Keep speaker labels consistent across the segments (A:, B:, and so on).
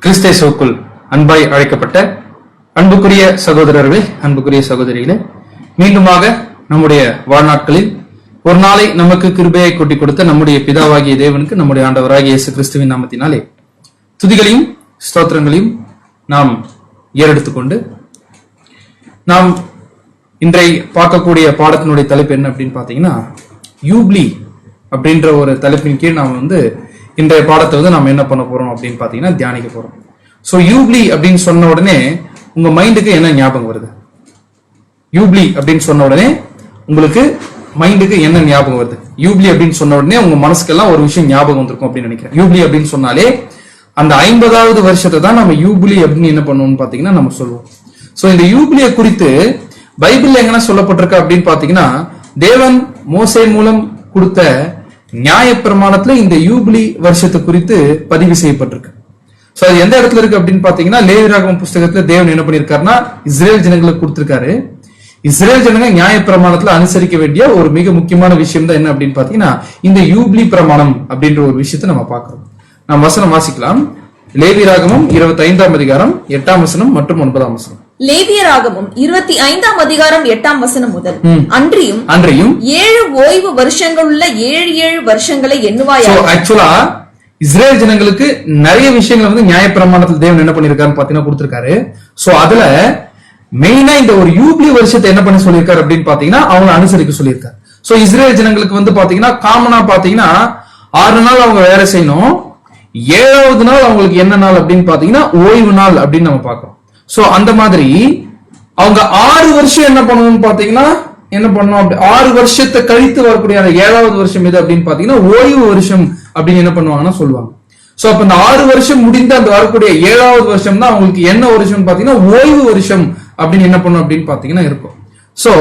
A: கிறிஸ்தேசுவுக்குள் அன்பாய் அழைக்கப்பட்ட அன்புக்குரிய சகோதரர்களே, அன்புக்குரிய சகோதரிகளே, மீண்டுமாக நம்முடைய வாழ்நாட்களில் ஒரு நாளை நமக்கு கிருபையை கொட்டி கொடுத்த நம்முடைய பிதாவாகிய தேவனுக்கு நம்முடைய ஆண்டவராகிய இயேசு கிறிஸ்துவின் நாமத்தினாலே துதிகளையும் ஸ்தோத்திரங்களையும் நாம் ஏறெடுத்துக்கொண்டு நாம் இன்றை பார்க்கக்கூடிய பாடத்தினுடைய தலைப்பு என்ன அப்படின்னு பாத்தீங்கன்னா, யூப்ளி அப்படின்ற ஒரு தலைப்பின் கீழ் நாம் இன்றைய பாடத்தை நாம் என்ன பண்ண போறோம் அப்படின்னு பாத்தீங்கன்னா தியானிக்க போறோம். சோ யூப்ளி அப்படின்னு சொன்ன உடனே உங்க மைண்டுக்கு என்ன ஞாபகம் வருது? யூப்ளி அப்படின்னு சொன்ன உடனே உங்களுக்கு மைண்டுக்கு என்ன ஞாபகம் வருது? யூப்ளி அப்படின்னு சொன்ன உடனே உங்க மனசுக்கெல்லாம் ஒரு விஷயம் ஞாபகம் வந்திருக்கும் அப்படின்னு நினைக்கிறேன். யூப்ளி அப்படின்னு சொன்னாலே அந்த 50வது வருஷத்தை தான் நம்ம யூப்ளி அப்படின்னு என்ன பண்ணுவோம்னு பாத்தீங்கன்னா நம்ம சொல்லுவோம். சோ இந்த யூப்ளியை குறித்து பைபிள்ல எங்கன்னா சொல்லப்பட்டிருக்க அப்படின்னு பாத்தீங்கன்னா, தேவன் மோசே மூலம் கொடுத்த நியாய பிரமாணத்துல இந்த யூப்ளி வருஷத்தை குறித்து பதிவு செய்யப்பட்டிருக்கு. சோ அது எந்த இடத்துல இருக்கு அப்படின்னு பாத்தீங்கன்னா, லேவியராகமம் புஸ்தகத்துல தேவன் என்ன பண்ணிருக்காருன்னா இஸ்ரேல் ஜனங்களுக்கு கொடுத்திருக்காரு. இஸ்ரேல் ஜனங்க நியாய பிரமாணத்துல அனுசரிக்க வேண்டிய ஒரு மிக முக்கியமான விஷயம் தான் என்ன அப்படின்னு பாத்தீங்கன்னா இந்த யூப்ளி பிரமாணம் அப்படின்ற ஒரு விஷயத்தை நம்ம பார்க்கிறோம். நாம் வசனம் வாசிக்கலாம். லேவியராகமம் 25ஆம் அதிகாரம் 8ஆம் வசனம் மற்றும் 9ஆம் வசனம்.
B: லேவியராகமம் 25ஆம் அதிகாரம் 8ஆம் வசனம் முதல். அன்றியும் 7 ஓய்வு வருஷங்கள் உள்ள 7 வருஷங்களை எண்ணுவாயாக.
A: ஆக்சுவலா இஸ்ரேல் ஜனங்களுக்கு நிறைய விஷயங்கள் நியாய பிரமாணத்தில் தேவன் என்ன பண்ணிருக்காருன்னு பாத்தீங்கன்னா கொடுத்திருக்காரு. சோ அதுல மெயினா இந்த ஒரு யூப்ளி வருஷத்தை என்ன பண்ணி சொல்லியிருக்காரு அப்படின்னு பாத்தீங்கன்னா அவங்க அனுசரிக்க சொல்லியிருக்காரு. சோ இஸ்ரேல் ஜனங்களுக்கு பாத்தீங்கன்னா காமனா பாத்தீங்கன்னா 6 நாள் அவங்க வேலை செய்யணும், 7வது நாள் அவங்களுக்கு என்ன நாள் அப்படின்னு பாத்தீங்கன்னா ஓய்வு நாள் அப்படின்னு நம்ம பார்க்கிறோம். சோ அந்த மாதிரி அவங்க 6 வருஷம் என்ன பண்ணணும்னு பாத்தீங்கன்னா என்ன பண்ணணும், அப்படி 6 வருஷத்தை கழித்து வரக்கூடிய அந்த 7வது வருஷம் எது அப்படின்னு பாத்தீங்கன்னா ஓய்வு வருஷம் அப்படின்னு என்ன பண்ணுவாங்கன்னா சொல்லுவாங்க. சோ அப்ப இந்த 6 வருஷம் முடிந்த அந்த வரக்கூடிய 7வது வருஷம் தான் அவங்களுக்கு என்ன வருஷம் பாத்தீங்கன்னா ஓய்வு வருஷம் அப்படின்னு என்ன பண்ணும் அப்படின்னு பாத்தீங்கன்னா இருக்கும். சோ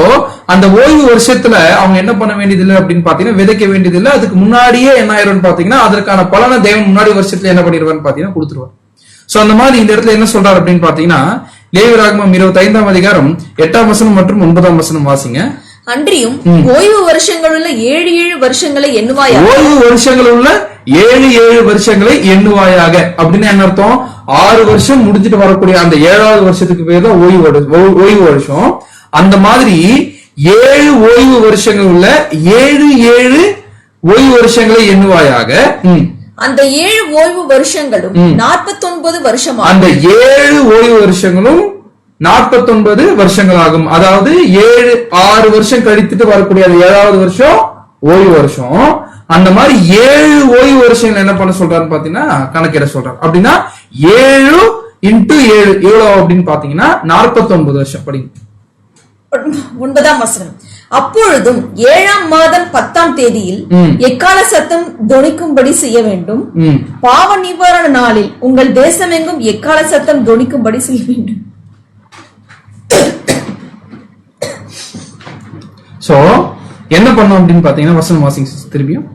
A: அந்த ஓய்வு வருஷத்துல அவங்க என்ன பண்ண வேண்டியதில்லை அப்படின்னு பாத்தீங்கன்னா விதைக்க வேண்டியதில்லை. அதுக்கு முன்னாடியே என்ன ஆயிரும் பாத்தீங்கன்னா அதற்கான பலனை தேவன் முன்னாடி வருஷத்துல என்ன பண்ணிடுவான்னு பாத்தீங்கன்னா கொடுத்துருவார். சோ அந்த மாதிரி இந்த இடத்துல என்ன சொல்றாரு அப்படின்னு பாத்தீங்கன்னா, லேவியராகமம் 25ஆம் அதிகாரம் 8ஆம் வசனம் மற்றும் 9ஆம் வசனம் வாசிங்க.
B: அன்றியும் ஓய்வு வருஷங்கள் உள்ள 7 வருஷங்களை எண்ணுவாயாக.
A: ஓய்வு வருஷங்கள் உள்ள 7 வருஷங்களை எண்ணுவாயாக அப்படின்னு என்ன அர்த்தம்? 6 வருஷம் முடிஞ்சிட்டு வரக்கூடிய அந்த 7வது வருஷத்துக்கு பேர் தான் ஓய்வு வருஷம். அந்த மாதிரி 7 ஓய்வு வருஷங்கள் உள்ள 7 ஓய்வு வருஷங்களை எண்ணுவாயாக.
B: அந்த 7 ஓய்வு வருஷங்களும் 49 வருஷம்.
A: அந்த 7 ஓய்வு வருஷங்களும் 49 வருஷங்கள் ஆகும். அதாவது 6 வருஷம் கழித்துட்டு வரக்கூடிய 7வது வருஷம் ஓய்வு வருஷம். அந்த மாதிரி 7 ஓய்வு வருஷங்கள் என்ன பண்ண சொல்றாருன்னு பாத்தீங்கன்னா கணக்கிட சொல்றாரு. அப்படின்னா 7 × 7 எவ்வளவு அப்படின்னு பாத்தீங்கன்னா 49 வருஷம். படிங்க
B: 9ஆம் வசனம். அப்பொழுதும் 7ஆம் மாதம் 10ஆம் தேதியில் எக்கால சத்தம் தொனிக்கும்படி செய்ய வேண்டும். பாவ நிவாரண நாளில் உங்கள் தேசம் எங்கும் எக்கால சத்தம் தொனிக்கும்படி செய்ய வேண்டும்.
A: சோ என்ன பண்ணோம் அப்படின்னு பாத்தீங்கன்னா வசனம் வாசிங்க திரும்பியும்.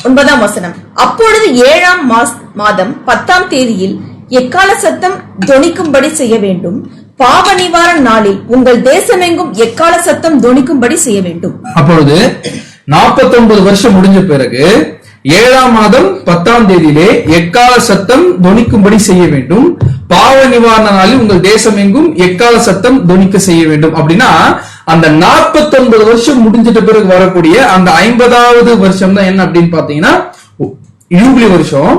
B: 9ஆம் வசனம். அப்பொழுது 7ஆம் மாதம் 10ஆம் தேதியில் எக்கால சத்தம் தொனிக்கும்படி செய்ய வேண்டும். பாவ நிவாரண நாளில் உங்கள் தேசம் எங்கும் எக்கால சத்தம் தொனிக்கும்படி செய்ய வேண்டும்.
A: அப்பொழுது 49 வருஷம் முடிஞ்ச பிறகு 7ஆம் மாதம் 10ஆம் தேதியிலே எக்கால சத்தம் தொனிக்கும்படி செய்ய வேண்டும். பாவ நிவாரண நாளில் உங்கள் தேசம் எங்கும் எக்கால சத்தம் தொனிக்க செய்ய வேண்டும். அப்படின்னா அந்த 49 வருஷம் முடிஞ்சிட்ட பிறகு வரக்கூடிய அந்த 50வது வருஷம் தான் என்ன அப்படின்னு பாத்தீங்கன்னா யூப்ளி வருஷம்.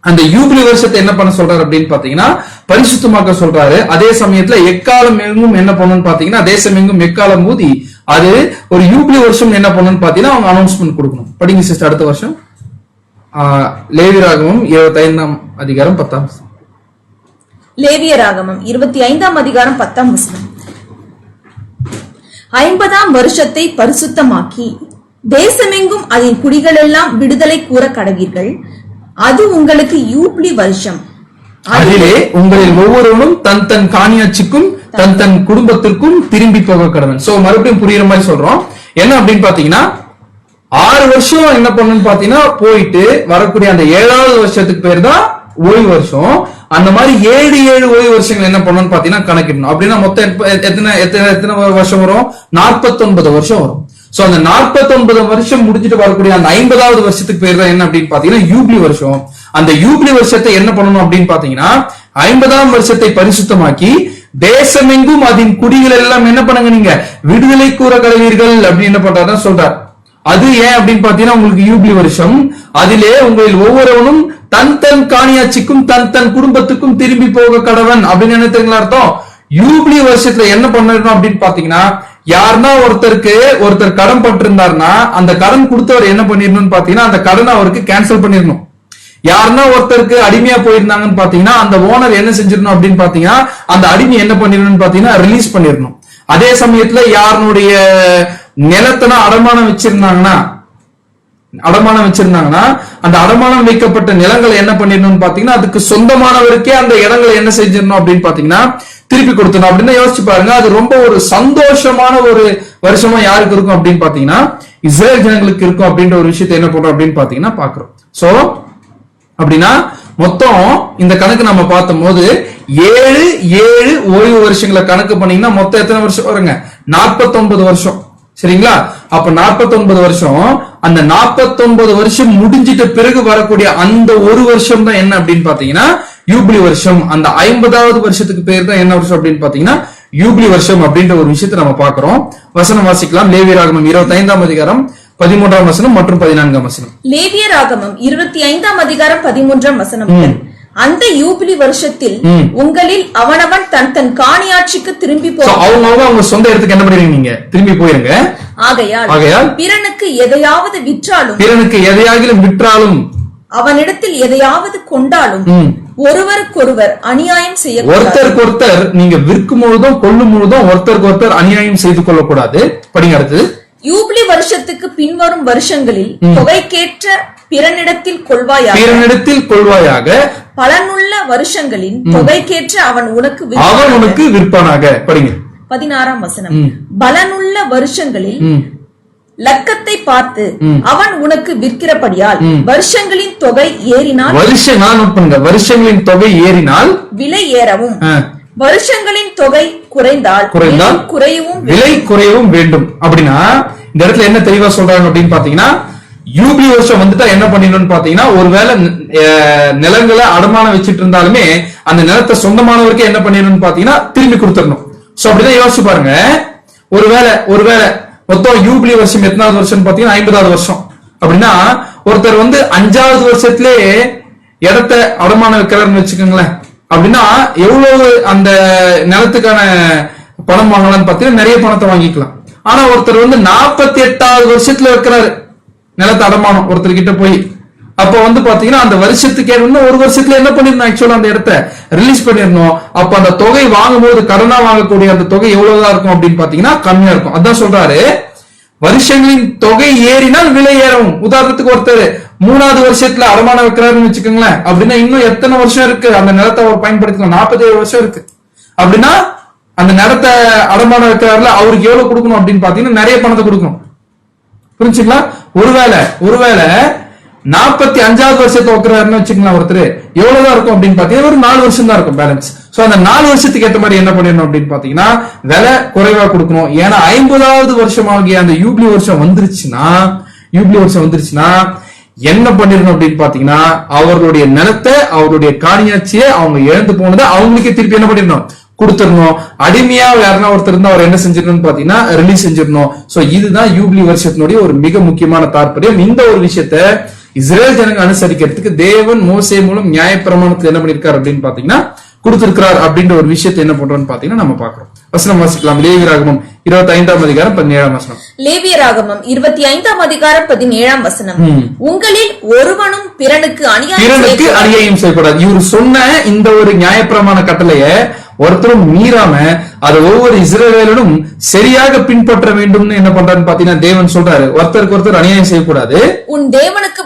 A: அந்த யூப்ளி வருஷத்தை என்ன பண்ண சொல்றாரு அப்படின்னு பாத்தீங்கன்னா பரிசுத்தமாக்க சொல்றாரு. அதே சமயத்துல எக்காலம் எங்கும் என்ன பண்ணணும்னு பாத்தீங்கன்னா தேசம் எங்கும் எக்காலம் ஊதி அது ஒரு யூப்ளி வருஷம் என்ன பண்ணணும்னு பாத்தீங்கன்னா அவங்க அனௌன்ஸ்மெண்ட் கொடுக்கணும். படிங்க சிஸ்டர் அடுத்த வருஷம். லேவியராகமம் 25ஆம் அதிகாரம் 10ஆம் வசனம்.
B: லேவியராகமம் 25ஆம் அதிகாரம் 10ஆம் வசனம். 50ஆம் வருஷத்தை பரிசுத்தமாக்கி தேசமெங்கும் அதன் குடிகள் எல்லாம் விடுதலை கூற கடவீர்கள். அது உங்களுக்கு யூப்ளி வருஷம்.
A: அதிலே உங்களில் ஒவ்வொருவனும் தன் தன் காணியாட்சிக்கும் தன் தன் குடும்பத்திற்கும் திரும்பி போக கடவன். சோ மறுபடியும் புரியுற மாதிரி சொல்றோம். என்ன அப்படின்னு பாத்தீங்கன்னா 6 வருஷம் என்ன பண்ணணும்னு பாத்தீங்கன்னா போயிட்டு வரக்கூடிய அந்த 7வது வருஷத்துக்கு பேர் தான் ஓய்வு வருஷம். அந்த மாதிரி 7 ஓய்வு வருஷங்கள் என்ன பண்ணணும்னு பாத்தீங்கன்னா கணக்கிடணும். அப்படின்னா மொத்தம் எத்தனை வருஷம் வரும்? 49 வருஷம் வரும். சோ அந்த 49 வருஷம் முடிஞ்சிட்டு வரக்கூடிய அந்த 50வது வருஷத்துக்கு பேர் தான் என்ன அப்படின்னு பாத்தீங்கன்னா யூப்ளி வருஷம். அந்த யூப்ளி வருஷத்தை என்ன பண்ணணும் அப்படின்னு பாத்தீங்கன்னா 50ஆம் வருஷத்தை பரிசுத்தமாக்கி தேசமெங்கும் அதன் குடிகள் எல்லாம் என்ன பண்ணுங்க, நீங்க விடுதலை கூற கடவீர்கள் அப்படின்னு என்ன பண்றாருன்னு சொல்றார். அது ஏன் அப்படின்னு பாத்தீங்கன்னா உங்களுக்கு யூப்ளி வருஷம். அதிலே உங்களில் ஒவ்வொருவனும் தன் தன் காணியாட்சிக்கும் தன் தன் குடும்பத்துக்கும் திரும்பி போக கடவன் அப்படின்னு என்ன தெரியுங்களா அர்த்தம்? யூப்ளி வருஷத்துல என்ன பண்ணணும் அப்படின்னு பாத்தீங்கன்னா, யாருன்னா ஒருத்தர் கடன் பட்டிருந்தாருன்னா அந்த கடன் கொடுத்தவர் என்ன பண்ணிடணும்னு பாத்தீங்கன்னா அந்த கடனை அவருக்கு கேன்சல் பண்ணிடணும். யாருன்னா ஒருத்தருக்கு அடிமையா போயிருந்தாங்கன்னு பாத்தீங்கன்னா அந்த ஓனர் என்ன செஞ்சிடணும் அப்படின்னு பாத்தீங்கன்னா அந்த அடிமை என்ன பண்ணிடணும்னு பாத்தீங்கன்னா ரிலீஸ் பண்ணிடணும். அதே சமயத்துல யாருடைய நிலத்தனா அடமானம் வச்சிருந்தாங்கன்னா அந்த அடமானம் வைக்கப்பட்ட நிலங்களை என்ன பண்ணிடணும்னு பாத்தீங்கன்னா அதுக்கு சொந்தமானவருக்கே அந்த இடங்களை என்ன செஞ்சிடணும் அப்படின்னு பாத்தீங்கன்னா திருப்பி கொடுத்தணும். அப்படின்னு யோசிச்சு பாருங்க. அது ரொம்ப ஒரு சந்தோஷமான ஒரு வருஷமா யாருக்கு இருக்கும் அப்படின்னு பாத்தீங்கன்னா இஸ்ரேல் ஜனங்களுக்கு இருக்கும் அப்படின்ற ஒரு விஷயத்தை என்ன பண்றோம் அப்படின்னு பாத்தீங்கன்னா பாக்குறோம். சோ அப்படின்னா மொத்தம் இந்த கணக்கு நம்ம பார்த்தும் போது 7 ஓய்வு வருஷங்களை கணக்கு பண்ணீங்கன்னா மொத்தம் எத்தனை வருஷம் வருங்க? 49 வருஷம். சரிங்களா? அப்ப 49 வருஷம். அந்த 49 வருஷம் முடிஞ்சிட்ட பிறகு வரக்கூடிய அந்த ஒரு வருஷம் தான் என்ன அப்படின்னு பாத்தீங்கன்னா யூப்ளி வருஷம். அந்த 50வது வருஷத்துக்கு பேர் தான் என்ன வருஷம் அப்படின்னு பாத்தீங்கன்னா யூப்ளி வருஷம் அப்படின்ற ஒரு விஷயத்தை நம்ம பாக்குறோம். வசனம் வாசிக்கலாம். லேவியராகமம் 25ஆம் அதிகாரம் 13ஆம் வசனம் மற்றும் 14ஆம் வசனம்.
B: லேவியராகமம் 25ஆம் அதிகாரம் 13ஆம் வசனம். அந்த யூபிலி வருஷத்தில் உங்களில் அவனவன் தன் தன் காணியாட்சிக்கு திரும்பி
A: அவங்க சொந்த இடத்துக்கு என்ன பண்ணுவீங்க? நீங்க திரும்பி போயிருங்க.
B: ஆகையால் பிறனுக்கு எதையாவது விற்றாலும் அவனிடத்தில் எதையாவது கொண்டாலும் ஒருவருக்கொருவர் அநியாயம் செய்ய,
A: ஒருத்தருக்கு நீங்க விற்கும் பொழுதும் கொள்ளும் பொழுதும் ஒருத்தருக்கு அநியாயம் செய்து கொள்ளக்கூடாது. படிங்க அடுத்து.
B: யூப்ளி வருஷத்துக்கு பின்வரும் வருஷங்களில் தொகைக்கேற்ற பிறனிடத்தில் கொள்வாயாக பலனுள்ள வருஷங்களின் தொகைக்கேற்ற அவன் உனக்கு விற்பானாக. படிங்க 16ஆம் வசனம். பலனுள்ள வருஷங்களில் லக்கத்தை பார்த்து அவன் உனக்கு விற்கிறபடியால் வருஷங்களின் தொகை ஏறினால்
A: வருஷங்களின் தொகை ஏறினால்
B: விலை ஏறவும், வருஷங்களின் தொகை குறைந்தால்
A: விலை குறையவும் வேண்டும். அப்படின்னா இந்த இடத்துல என்ன தெளிவா சொல்றாங்க அப்படின்னு பாத்தீங்கன்னா யூப்ளி வருஷம் வந்துட்டா என்ன பண்ணிடணும்னு பாத்தீங்கன்னா ஒருவேளை நிலங்களை அடமானம் வச்சிட்டு இருந்தாலுமே அந்த நிலத்தை சொந்தமானவருக்கு என்ன பண்ணிடணும்னு பாத்தீங்கன்னா திரும்பி கொடுத்துடணும். சோ அப்படிதான் யோசிச்சு பாருங்க. ஒருவேளை மொத்தம் யூப்ளி வருஷம் எத்தனாவது வருஷம் பாத்தீங்கன்னா 50வது வருஷம். அப்படின்னா ஒருத்தர் 5வது வருஷத்திலே இடத்தை அடமானம் வைக்கிறாருன்னு வச்சுக்கோங்களேன். அப்படின்னா எவ்வளவு அந்த நிலத்துக்கான பணம் வாங்கலாம்னு பாத்தீங்கன்னா நிறைய பணத்தை வாங்கிக்கலாம். ஆனா ஒருத்தர் 48வது வருஷத்துல வைக்கிறாரு நிலத்தை அடமானம் ஒருத்தர்கிட்ட போய். அப்ப பாத்தீங்கன்னா அந்த வருஷத்துக்கு ஒரு வருஷத்துல என்ன பண்ணிருந்தோம்? ஆக்சுவலா அந்த இடத்த ரிலீஸ் பண்ணிருந்தோம். அப்ப அந்த தொகை வாங்கும்போது கடனா வாங்கக்கூடிய அந்த தொகை எவ்வளவுதான் இருக்கும் அப்படின்னு பாத்தீங்கன்னா கம்மியா இருக்கும். அதான் சொல்றாரு வருஷங்களின் தொகை ஏறினால் விலை ஏறும். உதாரணத்துக்கு ஒருத்தர் 3வது வருஷத்துல அடமானம் வைக்கிறாருன்னு வச்சுக்கோங்களேன். அப்படின்னா இன்னும் எத்தனை வருஷம் இருக்கு அந்த நிலத்தை அவர் பயன்படுத்திக்கலாம்? 47 வருஷம் இருக்கு. அப்படின்னா அந்த நிலத்தை அடமானம் வைக்கிறாருல அவருக்கு எவ்வளவு கொடுக்கணும் அப்படின்னு பாத்தீங்கன்னா நிறைய பணத்தை கொடுக்கணும். புரிஞ்சுங்களா? ஒருவேளை 45வது வருஷத்தை வைக்கிறாருன்னு வச்சுக்கலாம் ஒருத்தர், எவ்வளவுதான் இருக்கும் அப்படின்னு பாத்தீங்கன்னா ஒரு 4 வருஷம் தான் இருக்கும் பேலன்ஸ். சோ அந்த 4 வருஷத்துக்கு ஏற்ற மாதிரி என்ன பண்ணிடணும் அப்படின்னு பாத்தீங்கன்னா விலை குறைவா கொடுக்கணும். ஏன்னா 50வது வருஷமாகிய அந்த யூப்ளி வருஷம் வந்துருச்சுன்னா என்ன பண்ணிடணும் அப்படின்னு பாத்தீங்கன்னா அவர்களுடைய நிலத்தை அவருடைய காணியாட்சியை அவங்க இழந்து போனதை அவங்களுக்கே திருப்பி என்ன பண்ணிடணும்? கொடுத்துடணும். அடிமையா யாருன்னா ஒருத்தர் இருந்தா அவர் என்ன செஞ்சிடணும் பாத்தீங்கன்னா ரிலீஸ் செஞ்சிடணும். சோ இதுதான் யூப்ளி வருஷத்தினுடைய ஒரு மிக முக்கியமான தாற்பயம். இந்த ஒரு விஷயத்த இஸ்ரேல் ஜனங்க அனுசரிக்கிறதுக்கு தேவன் மோசே மூலம் நியாயப்பிரமாணத்துல என்ன பண்ணிருக்காரு அப்படின்னு பாத்தீங்கன்னா கொடுத்திருக்கிறார் அப்படின்ற ஒரு விஷயத்தை என்ன பண்றோம்னு பாத்தீங்கன்னா நம்ம பாக்குறோம். வசனம் வாசிக்கலாம். லேவியராகமம் 25ஆம் அதிகாரம் 17ஆம் வசனம்.
B: லேவியராகமம் 25ஆம் அதிகாரம் 17ஆம் வசனம். உங்களில் ஒருவனும் பிறனுக்கு
A: அநியாயம் செய்யக்கூடாது. இவர் சொன்ன இந்த ஒரு நியாயப்பிரமாண கட்டளைய ஒருத்தரும் மீறாம அதை ஒவ்வொரு இஸ்ரவேலனும் சரியாக பின்பற்ற வேண்டும் என்ன பண்றான்னு பாத்தீங்கன்னா தேவன் சொல்றாரு ஒருத்தருக்கு ஒருத்தர் அநியாயம் செய்யக்கூடாது.
B: உன் தேவனுக்கு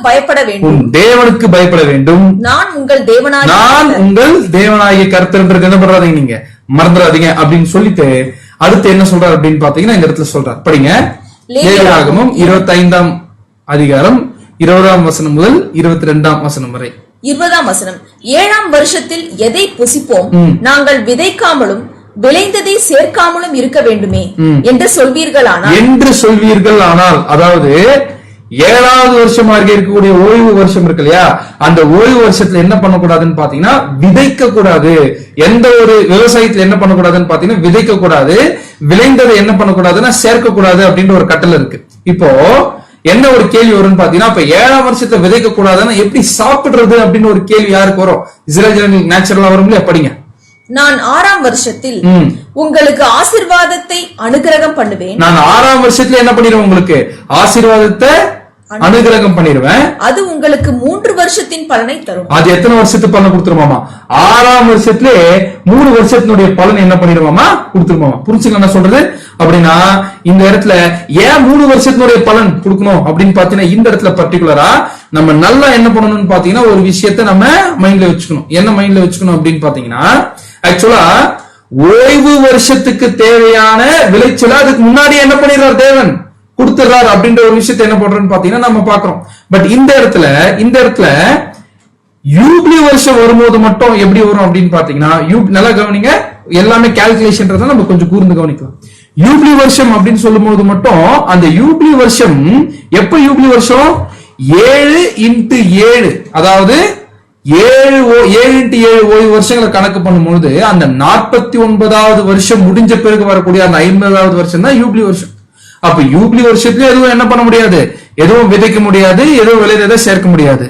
A: பயப்பட வேண்டும்.
B: நான் உங்கள்
A: தேவனாகிய கர்த்தர் என்ன பண்றாதீங்க, நீங்க மறந்துடாதீங்க அப்படின்னு சொல்லிட்டு அடுத்து என்ன சொல்றாரு அப்படின்னு பாத்தீங்கன்னா இந்த இடத்துல சொல்றாரு. படிங்க. லேவியராகமம் 25ஆம் அதிகாரம் 20ஆம் வசனம் முதல் 22ஆம் வசனம் வரை.
B: 20ஆம் வசனம். 7ஆம் வருஷத்தில் எதை புசிப்போம்? நாங்கள் விதைக்காமலும் விளைந்ததை சேர்க்காமலும் இருக்க வேண்டுமே என்று சொல்வீர்கள்
A: ஆனால் அதாவது 7வது வருஷமா இருக்கக்கூடிய ஓய்வு வருஷம் இருக்கு இல்லையா, அந்த ஓய்வு வருஷத்துல என்ன பண்ணக்கூடாதுன்னு பாத்தீங்கன்னா விதைக்க கூடாது. எந்த ஒரு விவசாயத்துல என்ன பண்ணக்கூடாதுன்னு பாத்தீங்கன்னா விதைக்க கூடாது, விளைந்ததை என்ன பண்ணக்கூடாதுன்னா சேர்க்க கூடாது அப்படின்ற ஒரு கட்டளை இருக்கு. இப்போ என்ன ஒரு கேள்வி வரும்னு பாத்தீங்கன்னா, இப்ப 7ஆம் வருஷத்துல விதைக்க கூடாதுன்னா எப்படி சாப்பிடுறது அப்படின்னு ஒரு கேள்வி யாருக்கு வரும்? இஸ்ரேல் நேச்சுரலா வரும் இல்லையா? படிங்க.
B: நான் 6ஆம் வருஷத்தில் உங்களுக்கு ஆசீர்வாதத்தை அனுகிரகம் பண்ணுவேன்.
A: நான் 6ஆம் வருஷத்துல என்ன பண்ணிடுவேன்? உங்களுக்கு ஆசீர்வாதத்தை அனுகிரகம் பண்ணிடுவேன்.
B: அது உங்களுக்கு 3 வருஷத்தின் பலனை தரும்.
A: அது எத்தனை வருஷத்துக்கு பலன் கொடுத்துருமாமா? 6ஆம் வருஷத்துல 3 வருஷத்தினுடைய பலன் என்ன பண்ணிடுவாமா? கொடுத்துருமாமா. புரிச்சுங்க என்ன சொல்றது? அப்படின்னா இந்த இடத்துல ஏன் 3 வருஷத்தினுடைய பலன் கொடுக்கணும் அப்படின்னு பாத்தீங்கன்னா, இந்த இடத்துல பர்டிகுலரா நம்ம நல்லா என்ன பண்ணணும்னு பாத்தீங்கன்னா ஒரு விஷயத்த நம்ம மைண்ட்ல வச்சுக்கணும். என்ன மைண்ட்ல வச்சுக்கணும் அப்படின்னு பாத்தீங்கன்னா, ஆக்சுவலா ஓய்வு வருஷத்துக்கு தேவையான விளைச்சல அதுக்கு முன்னாடி என்ன பண்ணிடுறார்? தேவன் கொடுத்துறாரு அப்படின்ற ஒரு விஷயத்தை என்ன பண்றோம்னு பாத்தீங்கன்னா நம்ம பாக்குறோம். பட் இந்த இடத்துல யூப்ளி வருஷம் வரும்போது மட்டும் எப்படி வரும் அப்படின்னு பாத்தீங்கன்னா, நல்லா கவனிங்க, எல்லாமே கால்குலேஷன் நம்ம கொஞ்சம் கூர்ந்து கவனிக்கலாம். யூப்ளி வருஷம் அப்படின்னு சொல்லும் போது மட்டும் அந்த யூப்ளி வருஷம் எப்ப யூப்ளி வருஷம் 7x7, அதாவது 7x7 ஓய்வு வருஷங்களை கணக்கு பண்ணும்போது அந்த 49வது வருஷம் முடிஞ்ச பிறகு வரக்கூடிய அந்த 50வது வருஷம் தான் யூப்ளி வருஷம். அப்ப யூப்ளி வருஷத்துல எதுவும் என்ன பண்ண முடியாது? எதுவும் விதைக்க முடியாது, எதுவும் விளையாத சேர்க்க முடியாது.